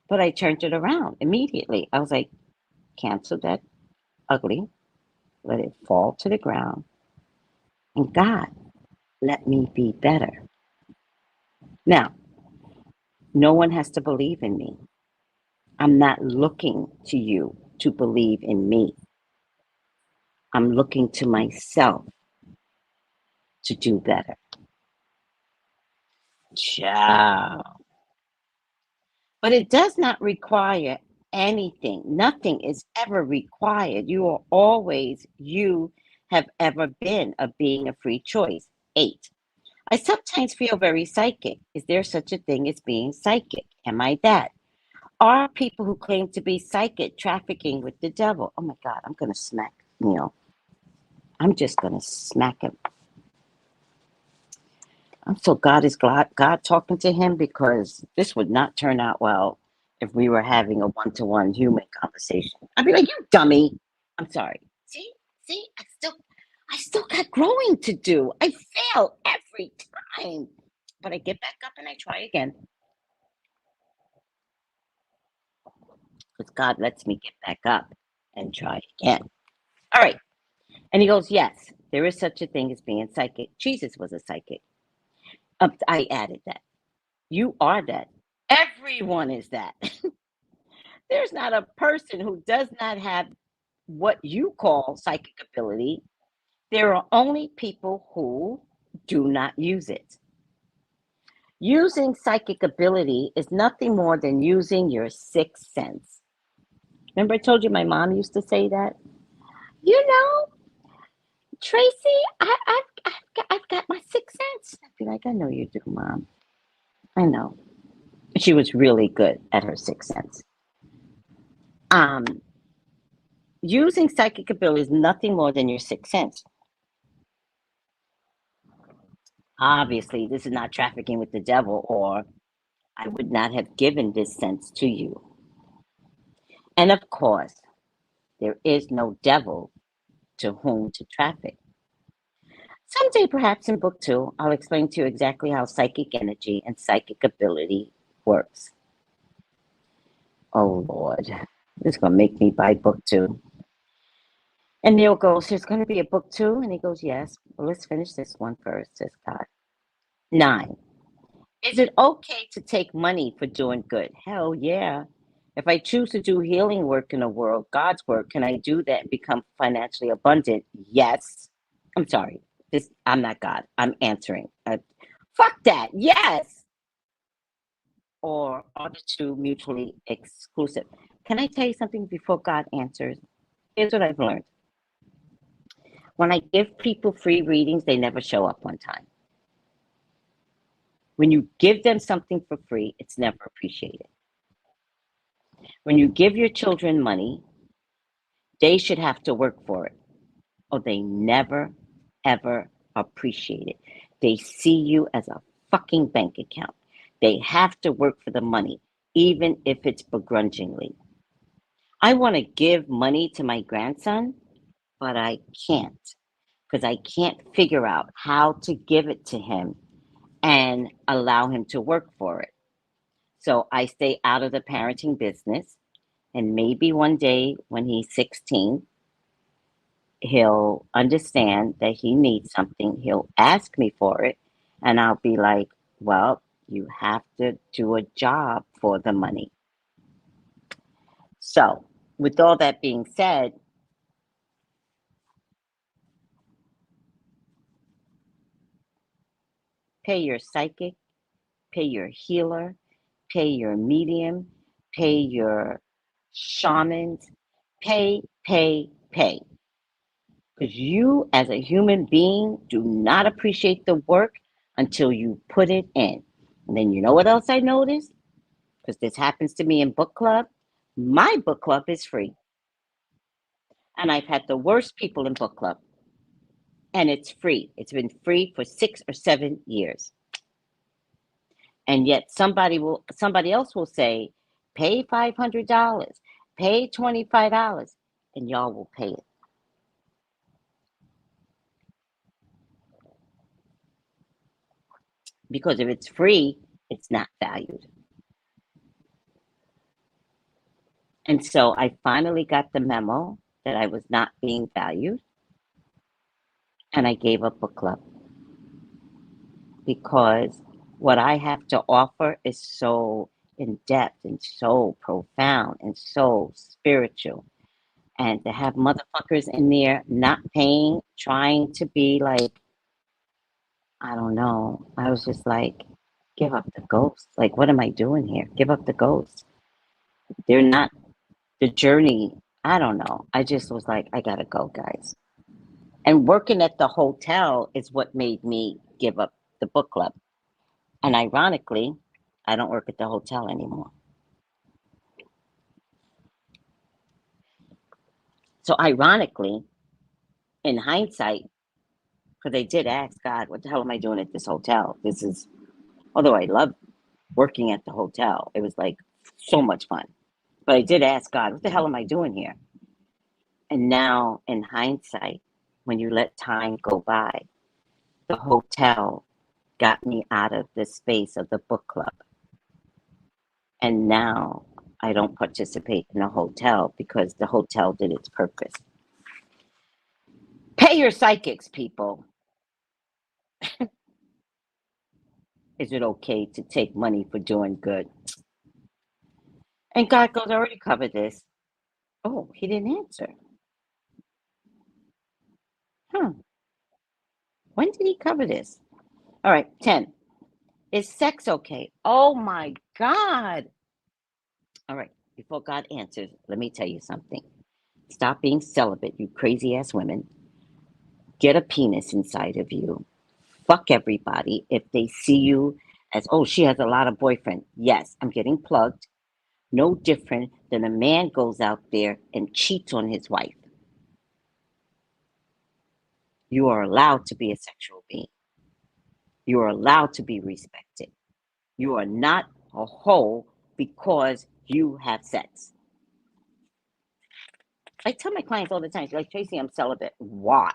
But I turned it around immediately. I was like, cancel that ugly, let it fall to the ground, and God, let me be better. Now, no one has to believe in me. I'm not looking to you to believe in me. I'm looking to myself to do better. Ciao. But it does not require anything. Nothing is ever required. You are always you have ever been of being a free choice. 8. I sometimes feel very psychic. Is there such a thing as being psychic? Am I that? Are people who claim to be psychic trafficking with the devil? Oh my God, I'm going to smack Neil. I'm just going to smack him. I'm so God is God talking to him because this would not turn out well if we were having a one-to-one human conversation. I'd be like, you dummy. I'm sorry. See, I still got growing to do. I fail every time. But I get back up and I try again. Because God lets me get back up and try again. All right. And he goes, yes, there is such a thing as being psychic. Jesus was a psychic. I added that. You are that. Everyone is that. There's not a person who does not have what you call psychic ability. There are only people who do not use it. Using psychic ability is nothing more than using your sixth sense. Remember I told you my mom used to say that? You know, Tracy, I've got my sixth sense. I'd be like, I know you do, Mom. I know. She was really good at her sixth sense. Um, Using psychic ability is nothing more than your sixth sense. Obviously, this is not trafficking with the devil, or I would not have given this sense to you. And of course, there is no devil to whom to traffic. Someday, perhaps in book 2, I'll explain to you exactly how psychic energy and psychic ability works. Oh, Lord. This is going to make me buy book 2. And Neil goes, there's going to be a book 2? And he goes, yes. Well, let's finish this one first, says God. 9. Is it okay to take money for doing good? Hell yeah. If I choose to do healing work in the world, God's work, can I do that and become financially abundant? Yes. I'm sorry. I'm not God. I'm answering. Fuck that. Yes. Or are the two mutually exclusive? Can I tell you something before God answers? Here's what I've learned. When I give people free readings, they never show up on time. When you give them something for free, it's never appreciated. When you give your children money, they should have to work for it, or they never, ever appreciate it. They see you as a fucking bank account. They have to work for the money, even if it's begrudgingly. I want to give money to my grandson, but I can't, because I can't figure out how to give it to him and allow him to work for it. So I stay out of the parenting business. And maybe one day when he's 16, he'll understand that he needs something. He'll ask me for it. And I'll be like, well, you have to do a job for the money. So, with all that being said, pay your psychic, pay your healer, pay your medium, pay your shamans, pay, pay, pay. Because you, as a human being, do not appreciate the work until you put it in. And then you know what else I noticed? Because this happens to me in book club. My book club is free. And I've had the worst people in book club. And it's free. It's been free for 6 or 7 years. And yet somebody else will say, pay $500, pay $25, and y'all will pay it. Because if it's free, it's not valued. And so I finally got the memo that I was not being valued, and I gave up book club because what I have to offer is so in depth and so profound and so spiritual. And to have motherfuckers in there not paying, trying to be like, I don't know. I was just like, give up the ghost. Like, what am I doing here? Give up the ghost. They're not the journey. I don't know. I just was like, I gotta go, guys. And working at the hotel is what made me give up the book club. And ironically, I don't work at the hotel anymore. So ironically, in hindsight, because they did ask God, what the hell am I doing at this hotel? This is, although I love working at the hotel, it was like so much fun. But I did ask God, what the hell am I doing here? And now, in hindsight, when you let time go by, the hotel got me out of the space of the book club. And now I don't participate in a hotel because the hotel did its purpose. Pay your psychics, people. Is it okay to take money for doing good? And God goes, I already covered this. Oh, he didn't answer. Huh. When did he cover this? All right, 10. Is sex okay? Oh my God. All right. before God answers, let me tell you something. Stop being celibate, you crazy ass women. Get a penis inside of you. Fuck everybody if they see you as, oh, she has a lot of boyfriends. Yes, I'm getting plugged. No different than a man goes out there and cheats on his wife. You are allowed to be a sexual being. You are allowed to be respected. You are not a hoe because you have sex. I tell my clients all the time, like, Tracy, I'm celibate. Why?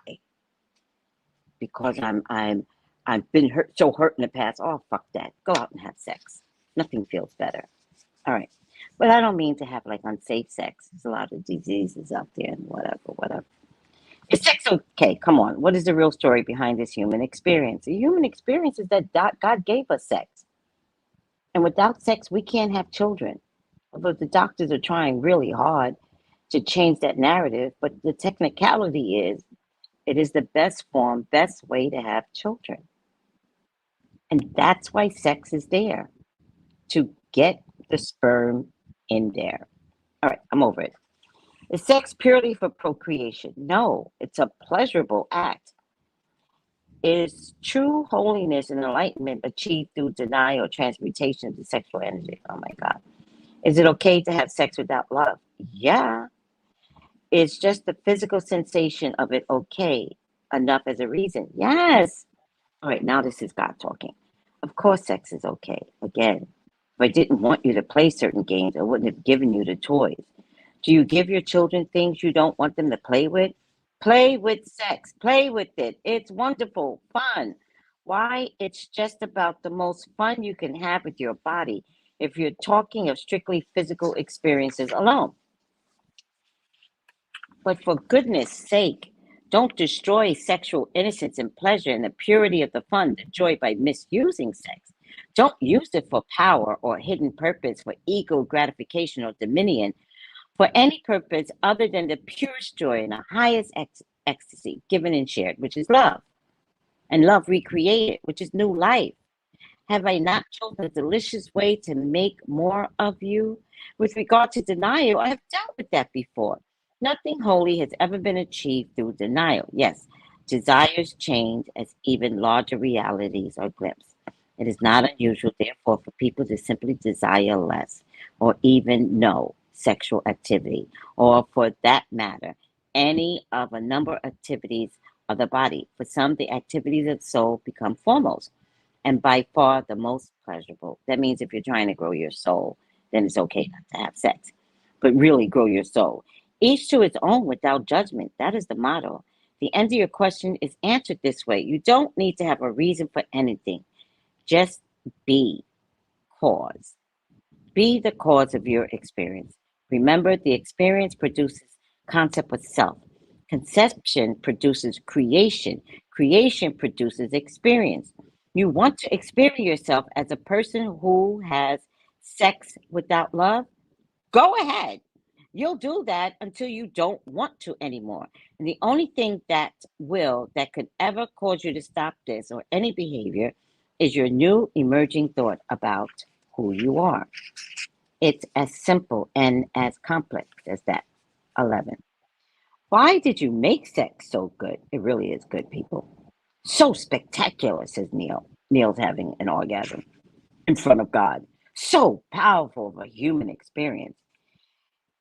Because I've been so hurt in the past. Oh, fuck that. Go out and have sex. Nothing feels better. All right. But I don't mean to have like unsafe sex. There's a lot of diseases out there and whatever. Is sex okay? Come on. What is the real story behind this human experience? The human experience is that God gave us sex. And without sex, we can't have children. Although the doctors are trying really hard to change that narrative, but the technicality is it is the best form, best way to have children. And that's why sex is there, to get the sperm in there. All right, I'm over it. Is sex purely for procreation? No, it's a pleasurable act. Is true holiness and enlightenment achieved through denial, transmutation of the sexual energy? Oh my God. Is it okay to have sex without love? Yeah. Is just the physical sensation of it okay enough as a reason? Yes. All right, now this is God talking. Of course, sex is okay. Again, if I didn't want you to play certain games, I wouldn't have given you the toys. Do you give your children things you don't want them to play with? Play with sex. Play with it. It's wonderful, fun. Why? It's just about the most fun you can have with your body if you're talking of strictly physical experiences alone. But for goodness sake, don't destroy sexual innocence and pleasure and the purity of the fun, the joy by misusing sex. Don't use it for power or hidden purpose, for ego gratification or dominion, for any purpose other than the purest joy and the highest ecstasy given and shared, which is love. And love recreated, which is new life. Have I not chosen a delicious way to make more of you? With regard to denial, I have dealt with that before. Nothing holy has ever been achieved through denial. Yes, desires change as even larger realities are glimpsed. It is not unusual, therefore, for people to simply desire less or even no sexual activity, or for that matter, any of a number of activities of the body. For some, the activities of the soul become foremost and by far the most pleasurable. That means if you're trying to grow your soul, then it's okay not to have sex, but really grow your soul. Each to its own without judgment. That is the motto. The end of your question is answered this way. You don't need to have a reason for anything. Just be cause. Be the cause of your experience. Remember, the experience produces concept of self. Conception produces creation. Creation produces experience. You want to experience yourself as a person who has sex without love? Go ahead. You'll do that until you don't want to anymore. And the only thing that could ever cause you to stop this or any behavior is your new emerging thought about who you are. It's as simple and as complex as that. 11. Why did you make sex so good? It really is good, people. So spectacular, says Neil. Neil's having an orgasm in front of God. So powerful of a human experience.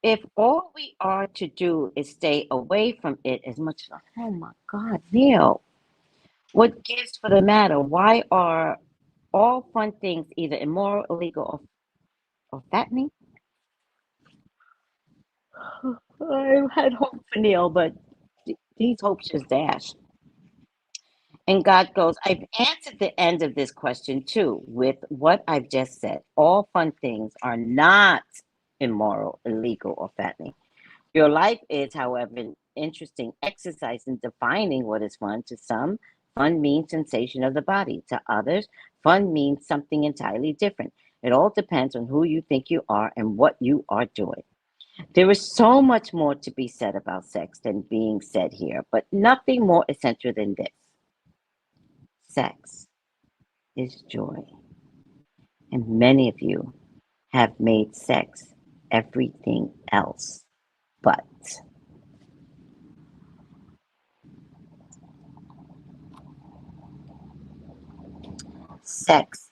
If all we are to do is stay away from it as much as, oh my God, Neil, what gives for the matter? Why are all fun things either immoral, illegal, or fattening? I had hope for Neil, but these hopes just dashed. And God goes, I've answered the end of this question too with what I've just said. All fun things are not immoral, illegal, or fattening. Your life is, however, an interesting exercise in defining what is fun. To some, fun means sensation of the body. To others, fun means something entirely different. It all depends on who you think you are and what you are doing. There is so much more to be said about sex than being said here, but nothing more essential than this. Sex is joy. And many of you have made sex everything else but. Sex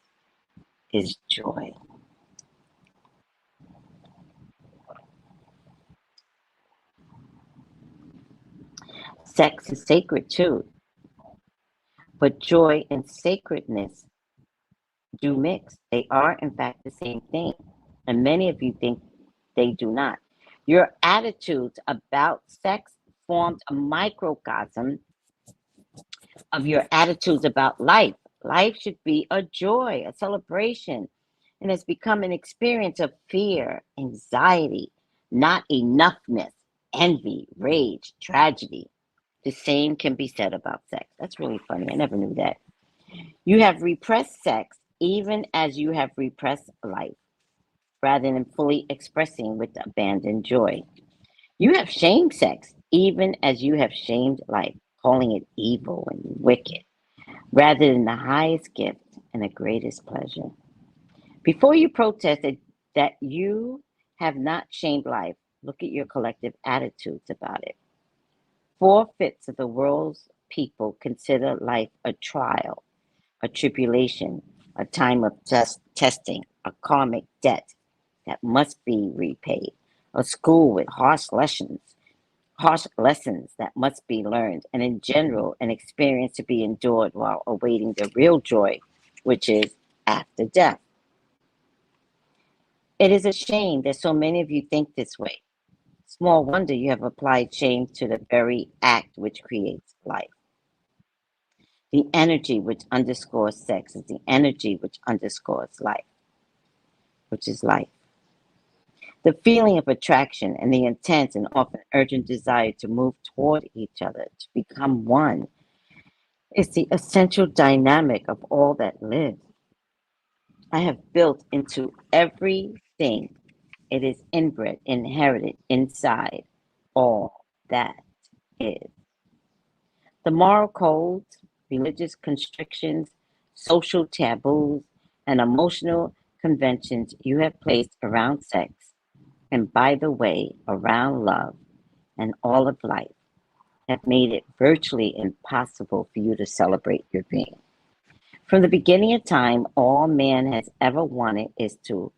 is joy. Sex is sacred too, but joy and sacredness do mix. They are, in fact, the same thing. And many of you think they do not. Your attitudes about sex formed a microcosm of your attitudes about life. Life should be a joy, a celebration, and has become an experience of fear, anxiety, not enoughness, envy, rage, tragedy. The same can be said about sex. That's really funny. I never knew that. You have repressed sex even as you have repressed life, rather than fully expressing with abandoned joy. You have shamed sex even as you have shamed life, calling it evil and wicked, rather than the highest gift and the greatest pleasure. Before you protested that you have not shamed life, look at your collective attitudes about it. 4/5 of the world's people consider life a trial, a tribulation, a time of testing, a karmic debt that must be repaid, a school with harsh lessons that must be learned, and in general, an experience to be endured while awaiting the real joy, which is after death. It is a shame that so many of you think this way. Small wonder you have applied shame to the very act which creates life. The energy which underscores sex is the energy which underscores life, which is life. The feeling of attraction and the intense and often urgent desire to move toward each other, to become one, is the essential dynamic of all that lives. I have built into everything. It is inbred, inherited inside all that is. The moral codes, religious constrictions, social taboos, and emotional conventions you have placed around sex, and by the way, around love and all of life, have made it virtually impossible for you to celebrate your being. From the beginning of time, all man has ever wanted is to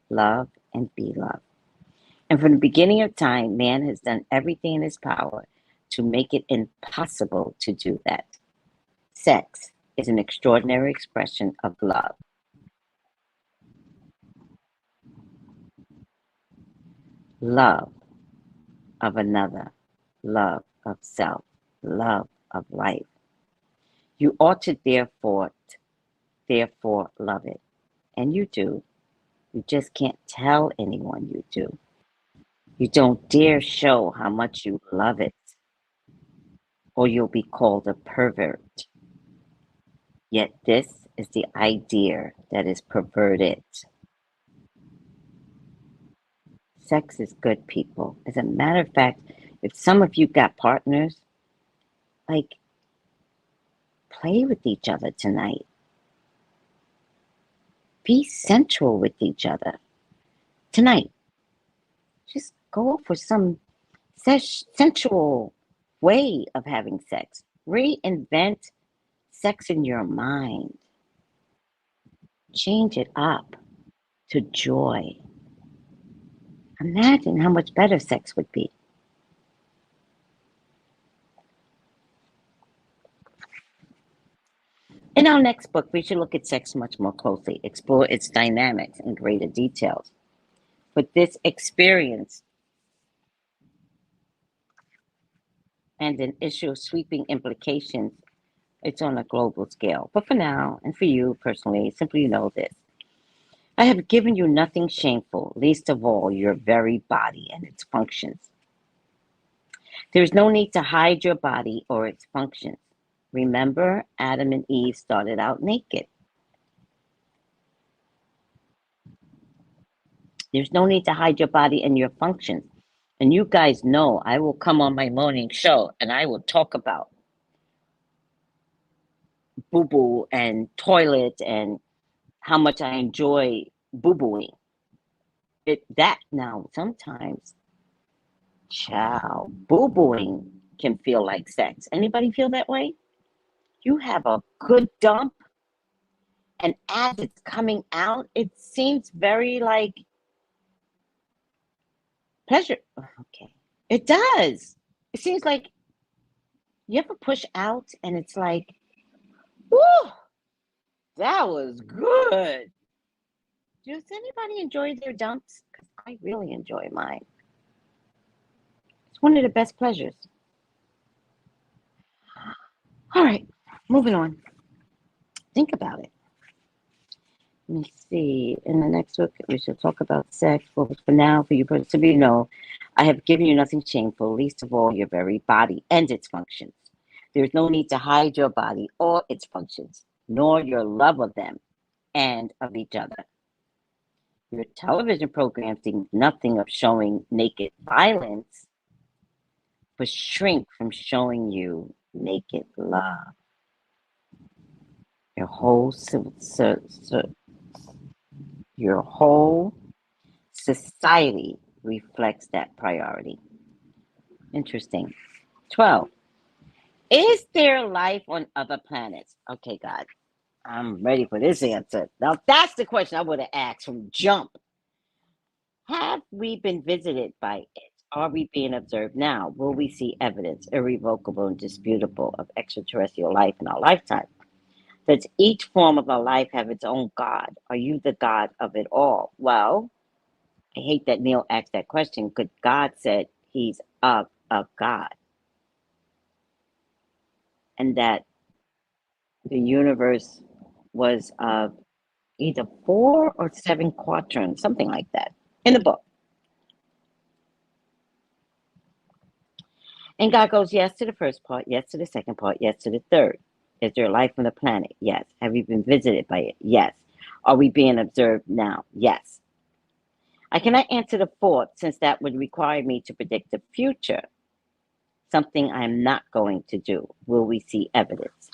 love and be loved. And from the beginning of time, man has done everything in his power to make it impossible to do that. Sex is an extraordinary expression of love. Love of another, love of self, love of life. You ought to therefore love it. And you do. You just can't tell anyone you do. You don't dare show how much you love it, or you'll be called a pervert. Yet this is the idea that is perverted. Sex is good, people. As a matter of fact, if some of you got partners, like, play with each other tonight. Be sensual with each other tonight. Just go for some sensual way of having sex. Reinvent sex in your mind. Change it up to joy. Imagine how much better sex would be. In our next book, we should look at sex much more closely, explore its dynamics in greater details. But this experience and an issue of sweeping implications, it's on a global scale. But for now, and for you personally, simply know this. I have given you nothing shameful, least of all your very body and its functions. There is no need to hide your body or its functions. Remember, Adam and Eve started out naked. There's no need to hide your body and your functions. And you guys know I will come on my morning show and I will talk about boo boo and toilet and how much I enjoy boo booing. That now sometimes, child, boo-booing can feel like sex. Anybody feel that way? You have a good dump, and as it's coming out, it seems very like pleasure. Okay, it does. It seems like you ever push out, and it's like, whoo, that was good. Does anybody enjoy their dumps? Because I really enjoy mine. It's one of the best pleasures. All right, moving on. Think about it. Let me see. In the next book, we shall talk about sex. But for now, for you, so you know, I have given you nothing shameful, least of all your very body and its functions. There is no need to hide your body or its functions, nor your love of them and of each other. Your television program thinks nothing of showing naked violence, but shrink from showing you naked love. Your whole society reflects that priority. Interesting. 12. Is there life on other planets? Okay, God, I'm ready for this answer. Now, that's the question I would have asked from jump. Have we been visited by it? Are we being observed now? Will we see evidence, irrevocable and disputable, of extraterrestrial life in our lifetime? Does each form of our life have its own God? Are you the God of it all? Well, I hate that Neil asked that question because God said he's of God, and that the universe was of either 4 or 7 quadrants, something like that, in the book. And God goes, yes to the first part, yes to the second part, yes to the third. Is there life on the planet? Yes. Have you been visited by it? Yes. Are we being observed now? Yes. I cannot answer the fourth since that would require me to predict the future, something I am not going to do. Will we see evidence?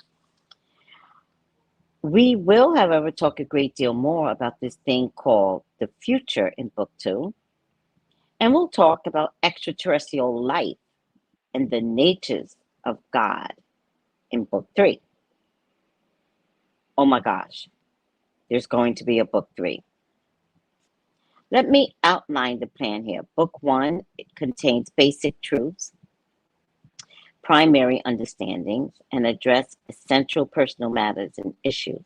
We will, however, talk a great deal more about this thing called the future in Book 2, and we'll talk about extraterrestrial life and the natures of God in Book 3. Oh my gosh, there's going to be a Book 3. Let me outline the plan here. Book 1, it contains basic truths, primary understandings, and address essential personal matters and issues.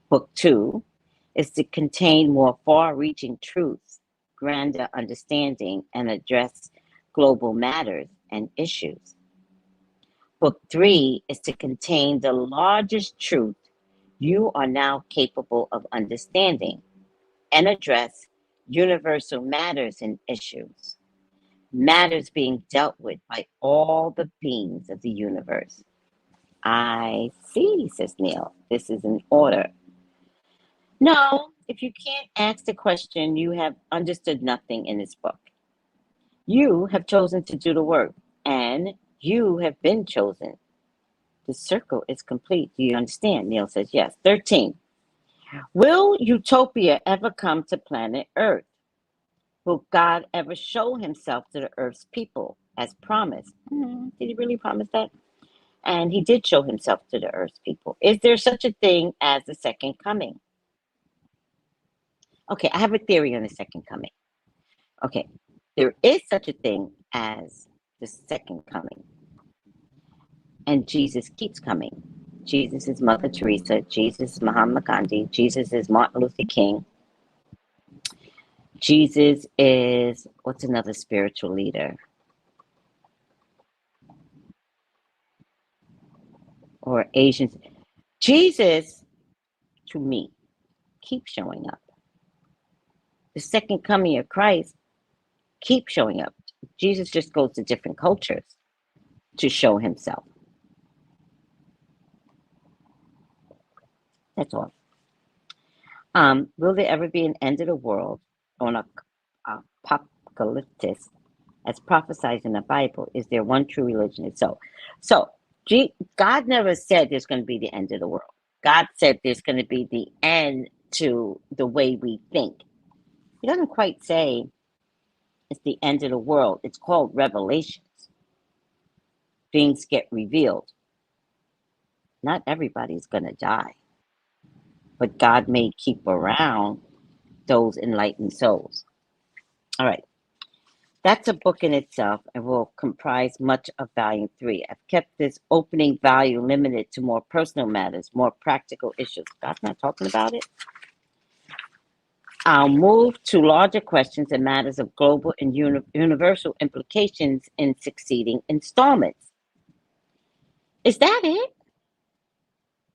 Book 2 is to contain more far-reaching truths, grander understanding, and address global matters and issues. Book 3 is to contain the largest truth you are now capable of understanding and address universal matters and issues, matters being dealt with by all the beings of the universe. I see, says Neil. This is an order. No, if you can't ask the question, you have understood nothing in this book. You have chosen to do the work, and you have been chosen. The circle is complete. Do you understand? Neil says yes. 13. Will utopia ever come to planet Earth? Will God ever show himself to the Earth's people as promised? Did he really promise that? And he did show himself to the Earth's people. Is there such a thing as the second coming? Okay, I have a theory on the second coming. Okay, there is such a thing as the second coming. And Jesus keeps coming. Jesus is Mother Teresa. Jesus is Mahatma Gandhi. Jesus is Martin Luther King. Jesus is, what's another spiritual leader? Or Asians. Jesus, to me, keeps showing up. The second coming of Christ keeps showing up. Jesus just goes to different cultures to show himself. That's all. Will there ever be an end of the world on a apocalyptic as prophesied in the Bible? Is there one true religion? So God never said there's going to be the end of the world. God said there's going to be the end to the way we think. He doesn't quite say it's the end of the world. It's called revelations. Things get revealed. Not everybody's going to die, but God may keep around those enlightened souls. All right. That's a book in itself and will comprise much of Volume 3. I've kept this opening volume limited to more personal matters, more practical issues. God's not talking about it. I'll move to larger questions and matters of global and universal implications in succeeding installments. Is that it?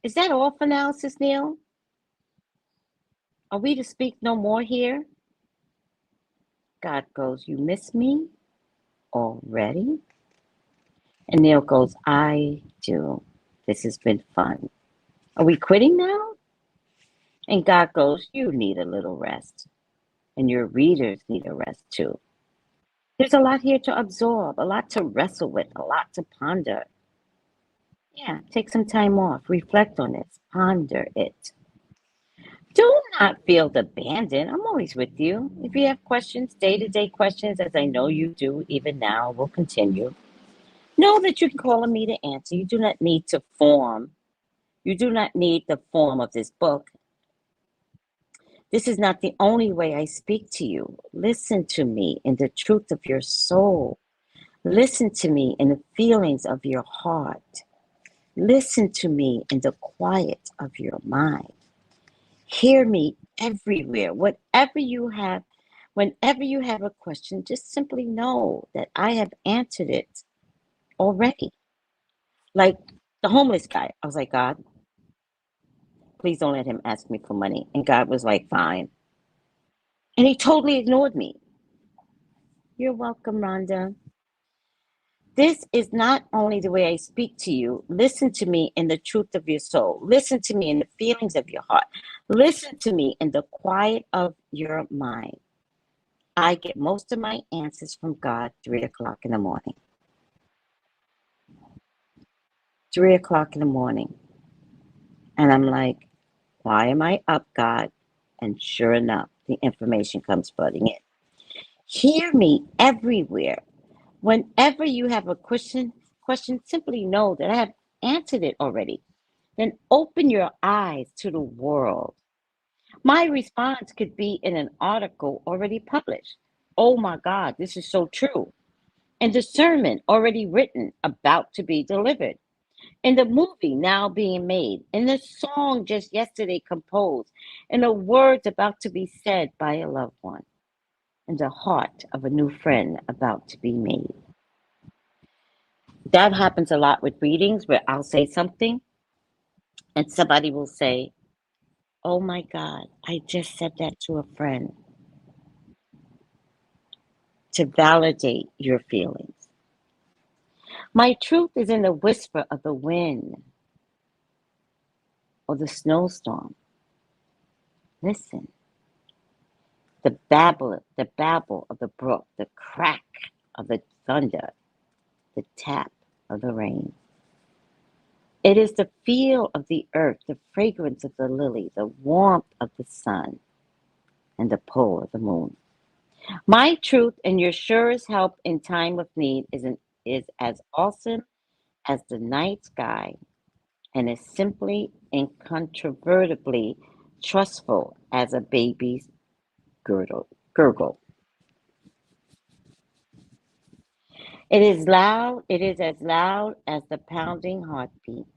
Is that all for now, Sis Neil? Are we to speak no more here? God goes, you miss me already? And Neil goes, I do. This has been fun. Are we quitting now? And God goes, you need a little rest. And your readers need a rest too. There's a lot here to absorb, a lot to wrestle with, a lot to ponder. Yeah, take some time off, reflect on it, ponder it. Do not feel abandoned. I'm always with you. If you have questions, day-to-day questions, as I know you do, even now, we'll continue. Know that you can call on me to answer. You do not need to form. You do not need the form of this book. This is not the only way I speak to you. Listen to me in the truth of your soul. Listen to me in the feelings of your heart. Listen to me in the quiet of your mind. Hear me everywhere. Whenever you have a question, just simply know that I have answered it already. Like the homeless guy, I was like, God, please don't let him ask me for money. And God was like, fine. And he totally ignored me. You're welcome, Rhonda. This is not only the way I speak to you. Listen to me in the truth of your soul. Listen to me in the feelings of your heart. Listen to me in the quiet of your mind. I get most of my answers from God 3 o'clock in the morning. 3 o'clock in the morning. And I'm like, why am I up, God? And sure enough, the information comes flooding in. Hear me everywhere. Whenever you have a question, simply know that I have answered it already. Then open your eyes to the world. My response could be in an article already published. Oh my God, this is so true. And the sermon already written, about to be delivered. And the movie now being made. And the song just yesterday composed. And the words about to be said by a loved one. And the heart of a new friend about to be made. That happens a lot with readings where I'll say something and somebody will say, oh my God, I just said that to a friend, to validate your feelings. My truth is in the whisper of the wind or the snowstorm. Listen. The babble of the brook, the crack of the thunder, the tap of the rain. It is the feel of the earth, the fragrance of the lily, the warmth of the sun, and the pull of the moon. My truth and your surest help in time of need is as awesome as the night sky and is simply incontrovertibly trustful as a baby's gurgle. It is as loud as the pounding heartbeat,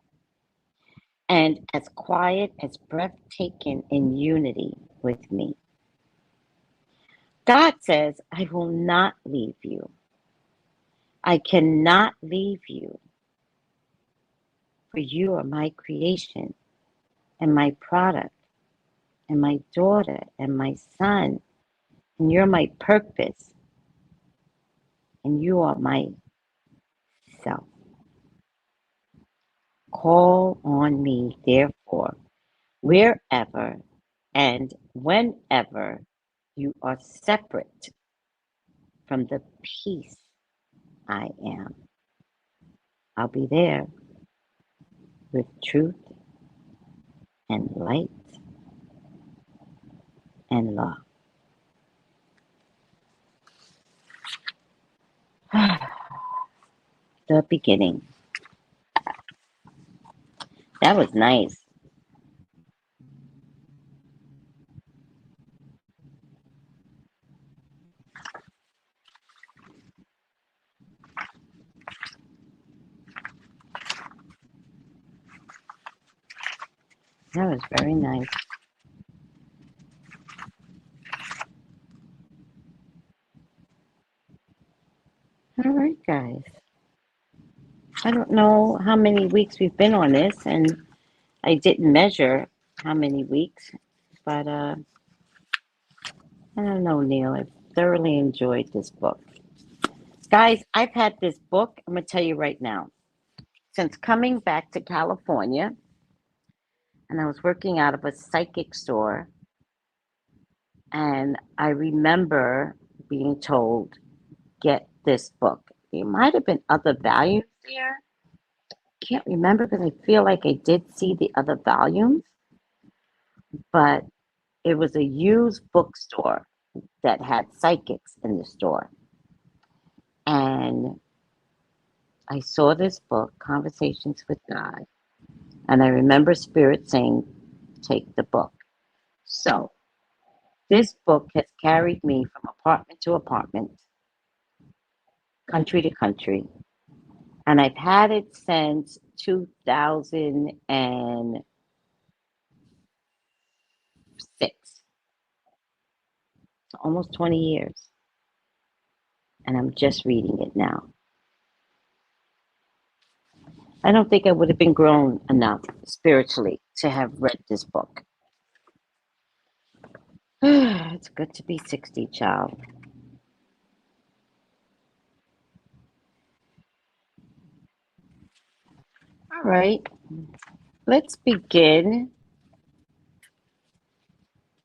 and as quiet as breath taken in unity with me. God says, I will not leave you. I cannot leave you, for you are my creation and my product and my daughter and my son, and you're my purpose, and you are my self. Call on me, therefore, wherever and whenever you are separate from the peace I am. I'll be there with truth and light and love. The beginning. That was nice. That was very nice. All right, guys. I don't know how many weeks we've been on this, and I didn't measure how many weeks, but I don't know, Neil. I thoroughly enjoyed this book. Guys, I've had this book, I'm going to tell you right now, since coming back to California, and I was working out of a psychic store, and I remember being told, get this book. There might have been other volumes there. Can't remember because I feel like I did see the other volumes, but it was a used bookstore that had psychics in the store. And I saw this book, Conversations with God, and I remember Spirit saying, take the book. So this book has carried me from apartment to apartment, country to country, and I've had it since 2006, so almost 20 years, and I'm just reading it now. I don't think I would have been grown enough spiritually to have read this book. It's good to be 60, child. All right, let's begin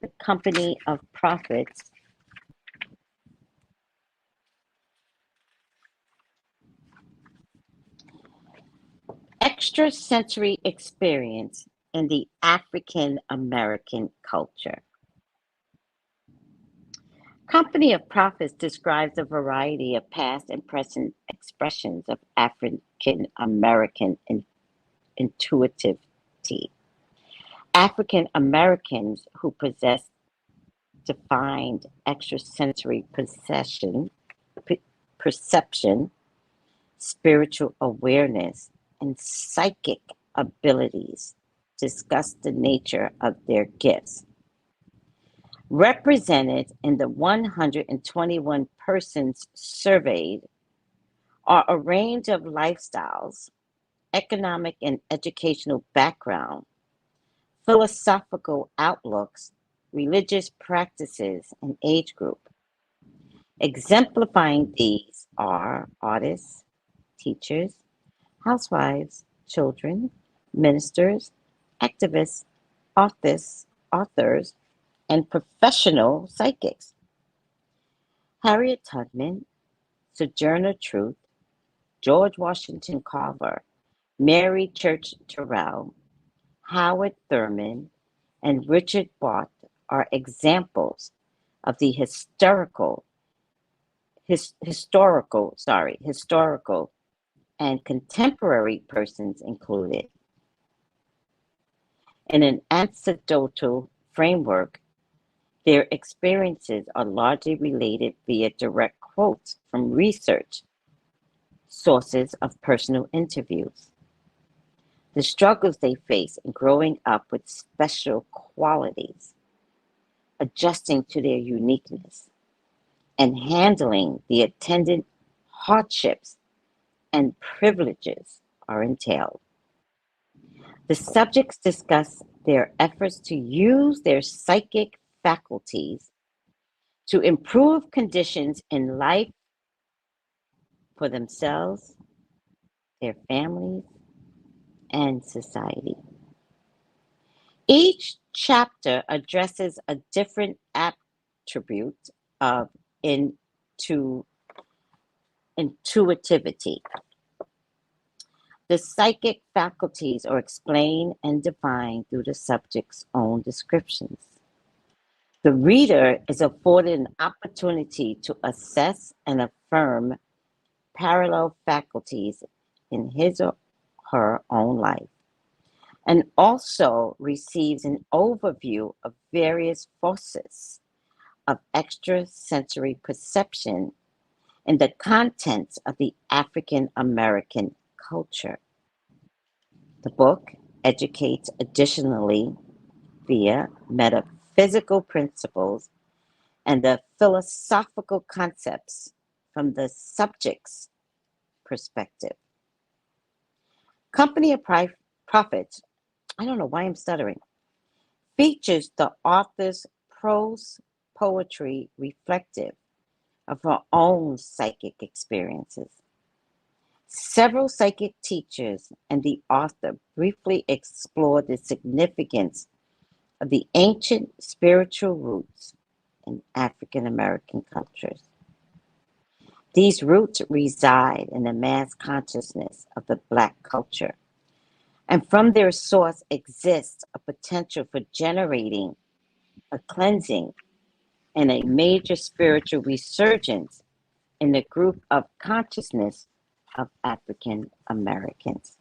the company of prophets. Extrasensory experience in the African American culture. Company of Prophets describes a variety of past and present expressions of African American intuitivity. African Americans who possess defined extrasensory perception, spiritual awareness, and psychic abilities discuss the nature of their gifts. Represented in the 121 persons surveyed are a range of lifestyles, economic and educational background, philosophical outlooks, religious practices, and age group. Exemplifying these are artists, teachers, housewives, children, ministers, activists, authors, and professional psychics. Harriet Tubman, Sojourner Truth, George Washington Carver, Mary Church Terrell, Howard Thurman, and Richard Bott are examples of the historical and contemporary persons included. In an anecdotal framework, their experiences are largely related via direct quotes from research sources of personal interviews. The struggles they face in growing up with special qualities, adjusting to their uniqueness, and handling the attendant hardships and privileges are entailed. The subjects discuss their efforts to use their psychic faculties to improve conditions in life for themselves, their families, and society. Each chapter addresses a different attribute of intuitivity. The psychic faculties are explained and defined through the subject's own descriptions. The reader is afforded an opportunity to assess and affirm parallel faculties in his or her own life, and also receives an overview of various forces of extrasensory perception in the contents of the African American culture. The book educates additionally via metaphysical principles and the philosophical concepts from the subject's perspective. Company of Prophets, I don't know why I'm stuttering, features the author's prose poetry reflective of her own psychic experiences. Several psychic teachers and the author briefly explore the significance of the ancient spiritual roots in African American cultures. These roots reside in the mass consciousness of the Black culture, and from their source exists a potential for generating a cleansing and a major spiritual resurgence in the group of consciousness of African Americans.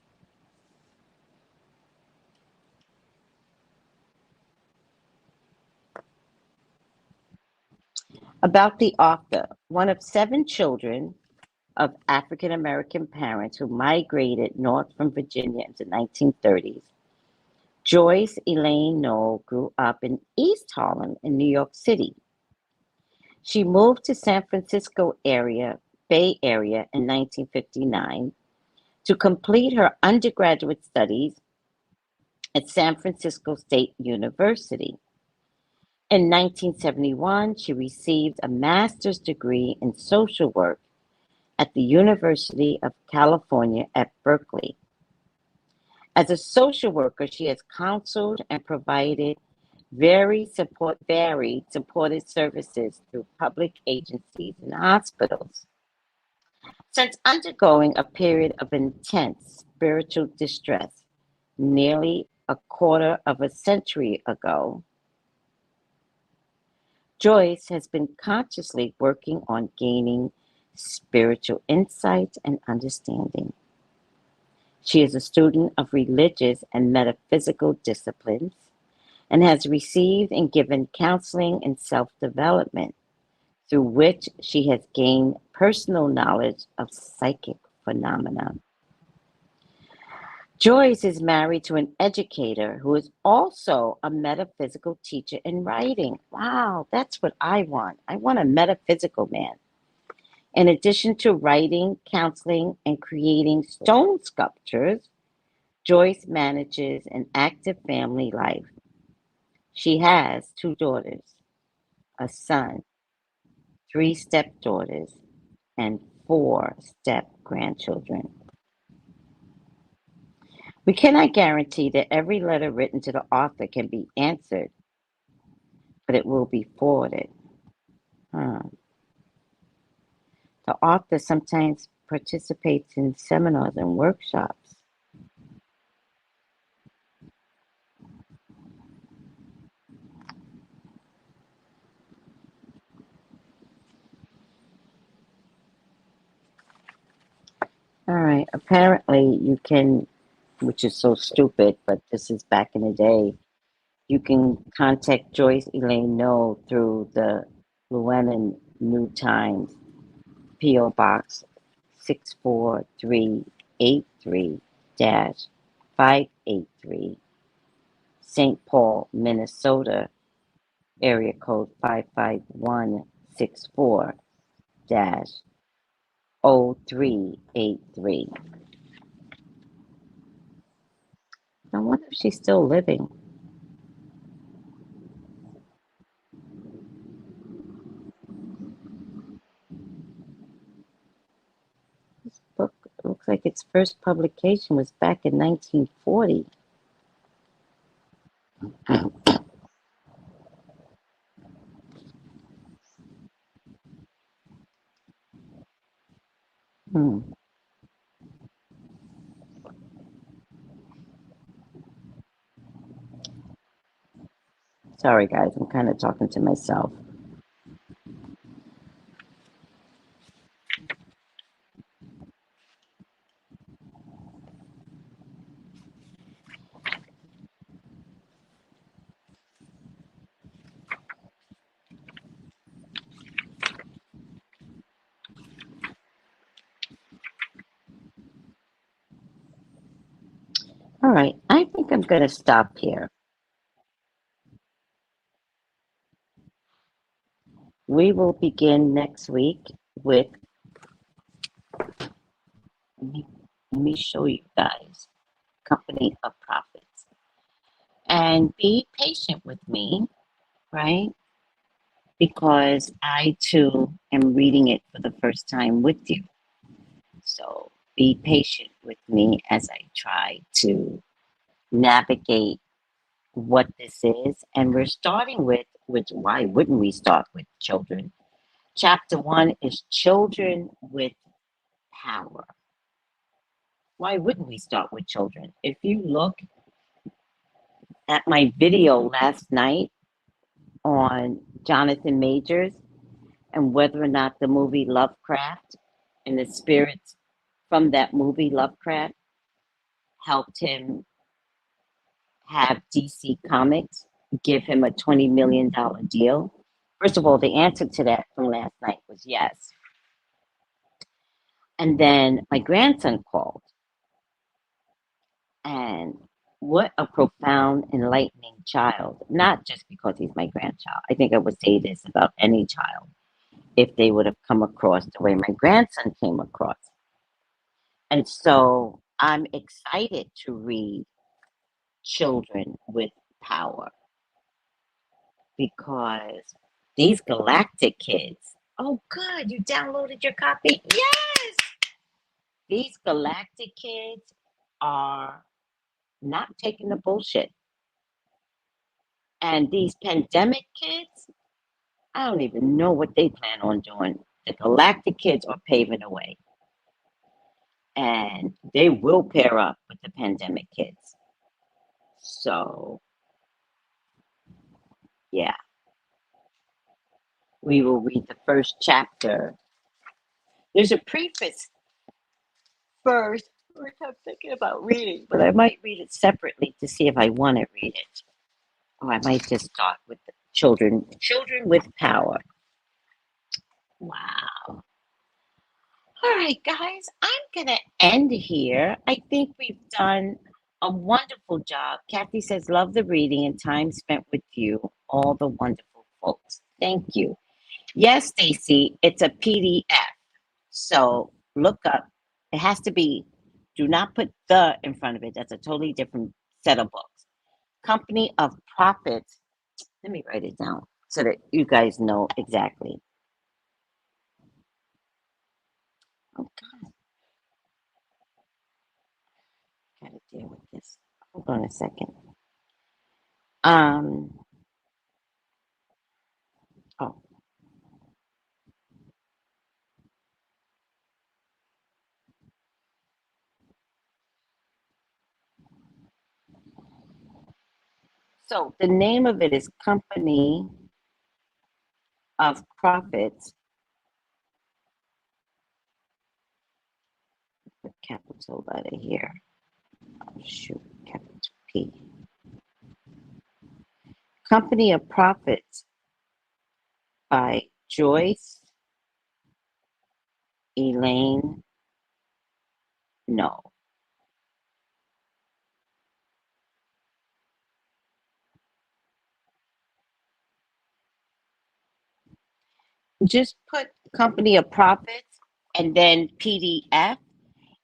About the author, one of 7 children of African American parents who migrated north from Virginia in the 1930s, Joyce Elaine Knoll grew up in East Harlem in New York City. She moved to San Francisco Bay Area in 1959 to complete her undergraduate studies at San Francisco State University. In 1971, she received a master's degree in social work at the University of California at Berkeley. As a social worker, she has counseled and provided varied supported services through public agencies and hospitals. Since undergoing a period of intense spiritual distress nearly a quarter of a century ago, Joyce has been consciously working on gaining spiritual insight and understanding. She is a student of religious and metaphysical disciplines and has received and given counseling and self-development through which she has gained personal knowledge of psychic phenomena. Joyce is married to an educator who is also a metaphysical teacher in writing. Wow, that's what I want. I want a metaphysical man. In addition to writing, counseling, and creating stone sculptures, Joyce manages an active family life. She has 2 daughters, a son, 3 stepdaughters, and 4 step-grandchildren. We cannot guarantee that every letter written to the author can be answered, but it will be forwarded. The author sometimes participates in seminars and workshops. All right, apparently you can, which is so stupid, but this is back in the day, you can contact Joyce Elaine Knoll through the Llewellyn New Times, P.O. Box 64383-583, St. Paul, Minnesota, area code 55164-0383. I wonder if she's still living. This book looks like its first publication was back in 1940. Sorry, guys, I'm kind of talking to myself. All right, I think I'm going to stop here. We will begin next week with, let me show you guys, Company of Prophets. And be patient with me, right? Because I too am reading it for the first time with you. So be patient with me as I try to navigate what this is. And we're starting with, which why wouldn't we start with children? Chapter 1 is children with power. Why wouldn't we start with children? If you look at my video last night on Jonathan Majors and whether or not the movie Lovecraft and the spirits from that movie Lovecraft helped him have DC Comics give him a $20 million deal. First of all, the answer to that from last night was yes. And then my grandson called. And what a profound, enlightening child. Not just because he's my grandchild. I think I would say this about any child if they would have come across the way my grandson came across. And so I'm excited to read Children with Power because these galactic kids, oh, good, you downloaded your copy? Yes! These galactic kids are not taking the bullshit. And these pandemic kids, I don't even know what they plan on doing. The galactic kids are paving the way. And they will pair up with the pandemic kids. So, yeah. We will read the first chapter. There's a preface first, which I'm thinking about reading, but I might read it separately to see if I want to read it. Or I might just start with the children with power. Wow. All right, guys, I'm going to end here. I think we've done a wonderful job. Kathy says, love the reading and time spent with you, all the wonderful folks. Thank you. Yes, Stacy, it's a PDF. So look up. It has to be, do not put the in front of it. That's a totally different set of books. Company of Prophets. Let me write it down so that you guys know exactly. Oh, God. Gotta deal with this. Hold on a second. Oh, so the name of it is Company of Prophets. Put capital letter here. Oh, shoot, capital P. Company of Prophets by Joyce Elaine No. Just put Company of Prophets and then PDF,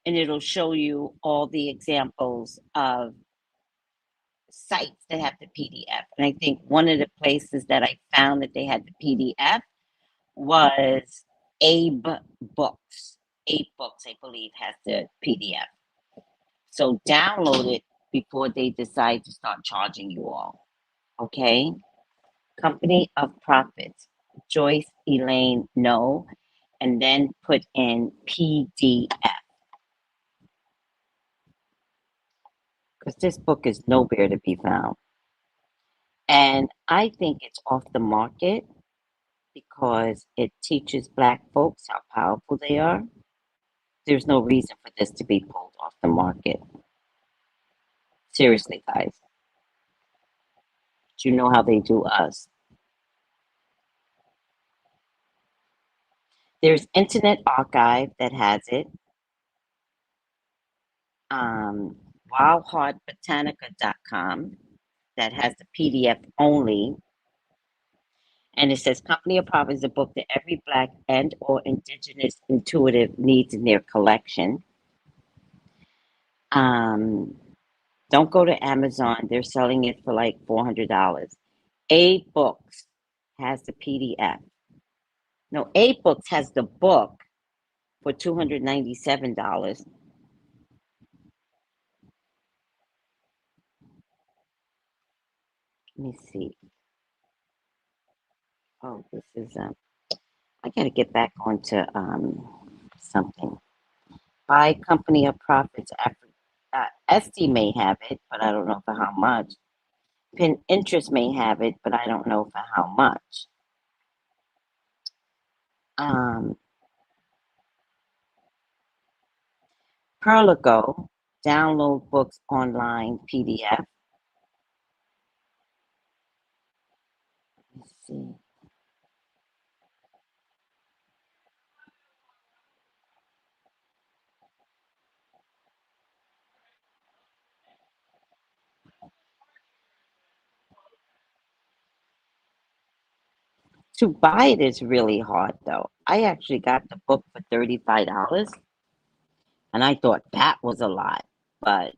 and it'll show you all the examples of sites that have the PDF. And I think one of the places that I found that they had the PDF was Abe Books. Abe Books, I believe, has the PDF. So download it before they decide to start charging you all. Okay? Company of Prophets, Joyce Elaine No, and then put in PDF. Because this book is nowhere to be found. And I think it's off the market because it teaches Black folks how powerful they are. There's no reason for this to be pulled off the market. Seriously, guys. You know how they do us. There's Internet Archive that has it. wildheartbotanica.com that has the PDF only. And it says Company of Proverbs is a book that every Black and or Indigenous intuitive needs in their collection. Don't go to Amazon. They're selling it for like $400. 8 Books has the PDF. No, 8 Books has the book for $297. Let me see. Oh, this is I gotta get back onto something. By Company of Prophets. Esty may have it, but I don't know for how much. Pinterest may have it, but I don't know for how much. Perligo, download books online PDF. Let's see. To buy it is really hard though. I actually got the book for $35 and I thought that was a lot, but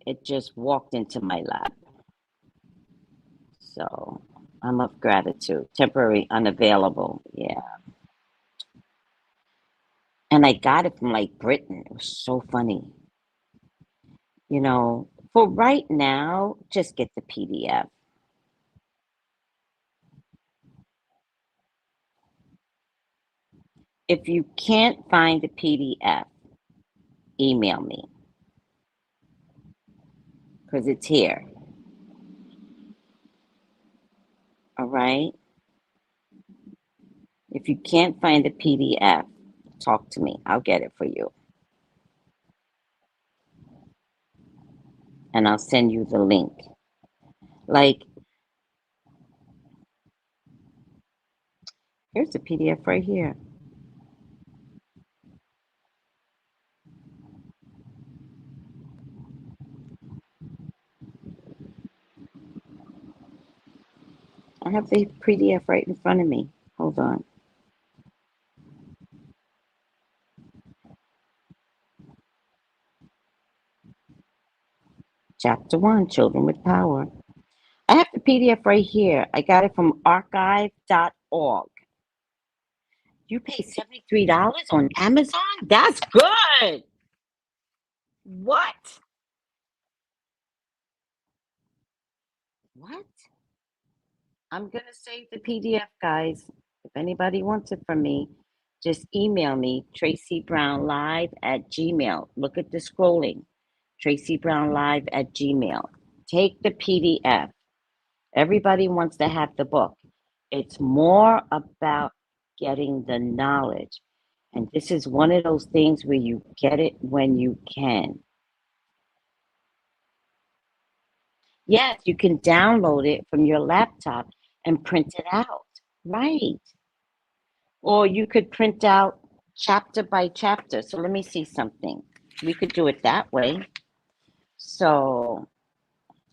it just walked into my lap. So I'm of gratitude. Temporary unavailable. Yeah. And I got it from like Britain. It was so funny. You know, for right now, just get the PDF. If you can't find the PDF, email me because it's here. All right. If you can't find the PDF, talk to me. I'll get it for you. And I'll send you the link. Like, here's the PDF right here. I have the PDF right in front of me. Hold on. Chapter 1, Children with Power. I have the PDF right here. I got it from archive.org. You pay $73 on Amazon? That's good. What? What? I'm going to save the PDF, guys. If anybody wants it from me, just email me, tracybrownlive@gmail. Look at the scrolling. tracybrownlive@gmail. Take the PDF. Everybody wants to have the book. It's more about getting the knowledge. And this is one of those things where you get it when you can. Yes, you can download it from your laptop and print it out. Right. Or you could print out chapter by chapter. So let me see something. We could do it that way. So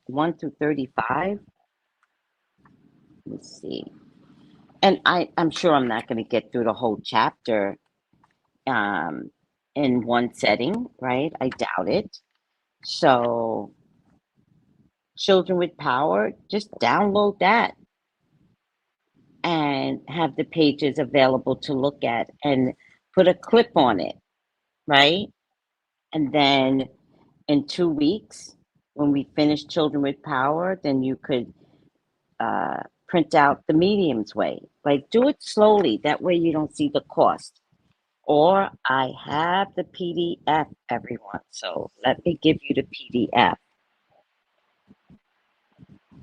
1 through 35. Let's see. And I'm sure I'm not going to get through the whole chapter in one setting, right? I doubt it. So Children with Power, just download that and have the pages available to look at and put a clip on it, right? And then in 2 weeks, when we finish Children with Power, then you could print out the Medium's Way. Like, do it slowly. That way you don't see the cost. Or I have the PDF, everyone. So let me give you the PDF.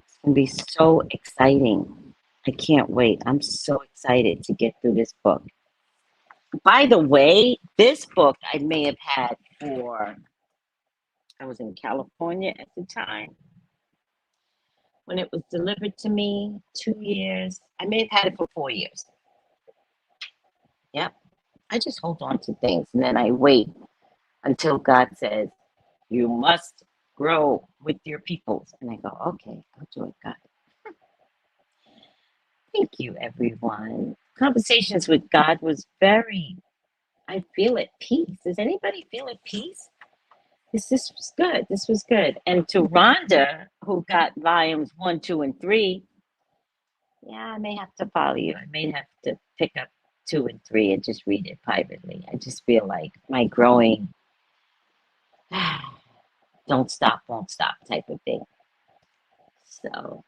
It's going to be so exciting. I can't wait. I'm so excited to get through this book. By the way, this book I may have had I was in California at the time. When it was delivered to me, 2 years. I may have had it for 4 years. Yep. I just hold on to things and then I wait until God says, You must grow with your peoples. And I go, okay, I'll do it, God. Thank you, everyone. Conversations with God was very, I feel at peace. Does anybody feel at peace? This was good. This was good. And to Rhonda, who got volumes 1, 2, and 3, yeah, I may have to follow you. I may have to pick up 2 and 3 and just read it privately. I just feel like my growing, don't stop, won't stop type of thing. So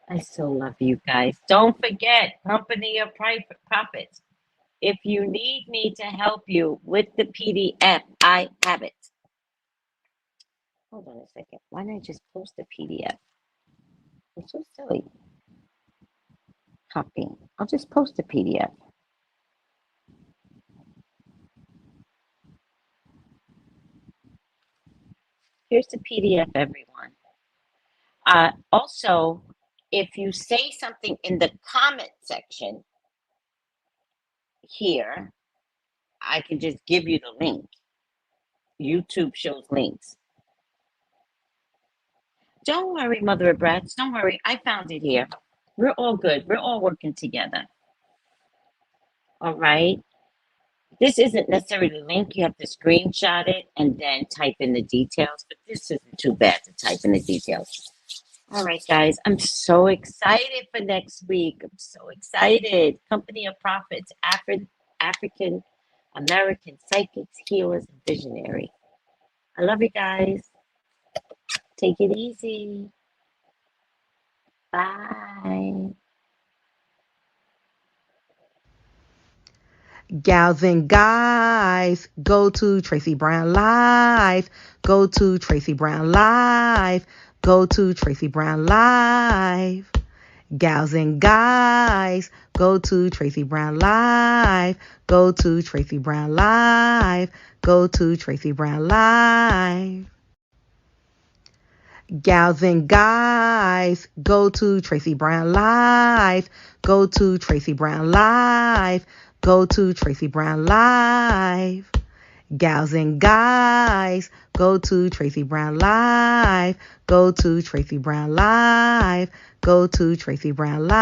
I still love you guys. Don't forget, Company of Prophets. If you need me to help you with the PDF, I have it. Hold on a second. Why don't I just post the PDF? I'm so silly. Copying. I'll just post the PDF. Here's the PDF, everyone. Also, if you say something in the comment section here, I can just give you the link. YouTube shows links. Don't worry, Mother of Brats. Don't worry. I found it here. We're all good. We're all working together. All right. This isn't necessarily a link. You have to screenshot it and then type in the details, but this isn't too bad to type in the details. All right, guys. I'm so excited for next week. I'm so excited. Company of Prophets, African American psychics, healers, and visionary. I love you guys. Take it easy. Bye. Gals and guys, go to Tracy Brown Live. Go to Tracy Brown Live. Go to Tracy Brown Live. Gals and guys, go to Tracy Brown Live. Go to Tracy Brown Live. Go to Tracy Brown Live. Gals and guys, go to Tracy Brown Live. Go to Tracy Brown Live. Go to Tracy Brown Live. Gals and guys, go to Tracy Brown Live. Go to Tracy Brown Live. Go to Tracy Brown Live.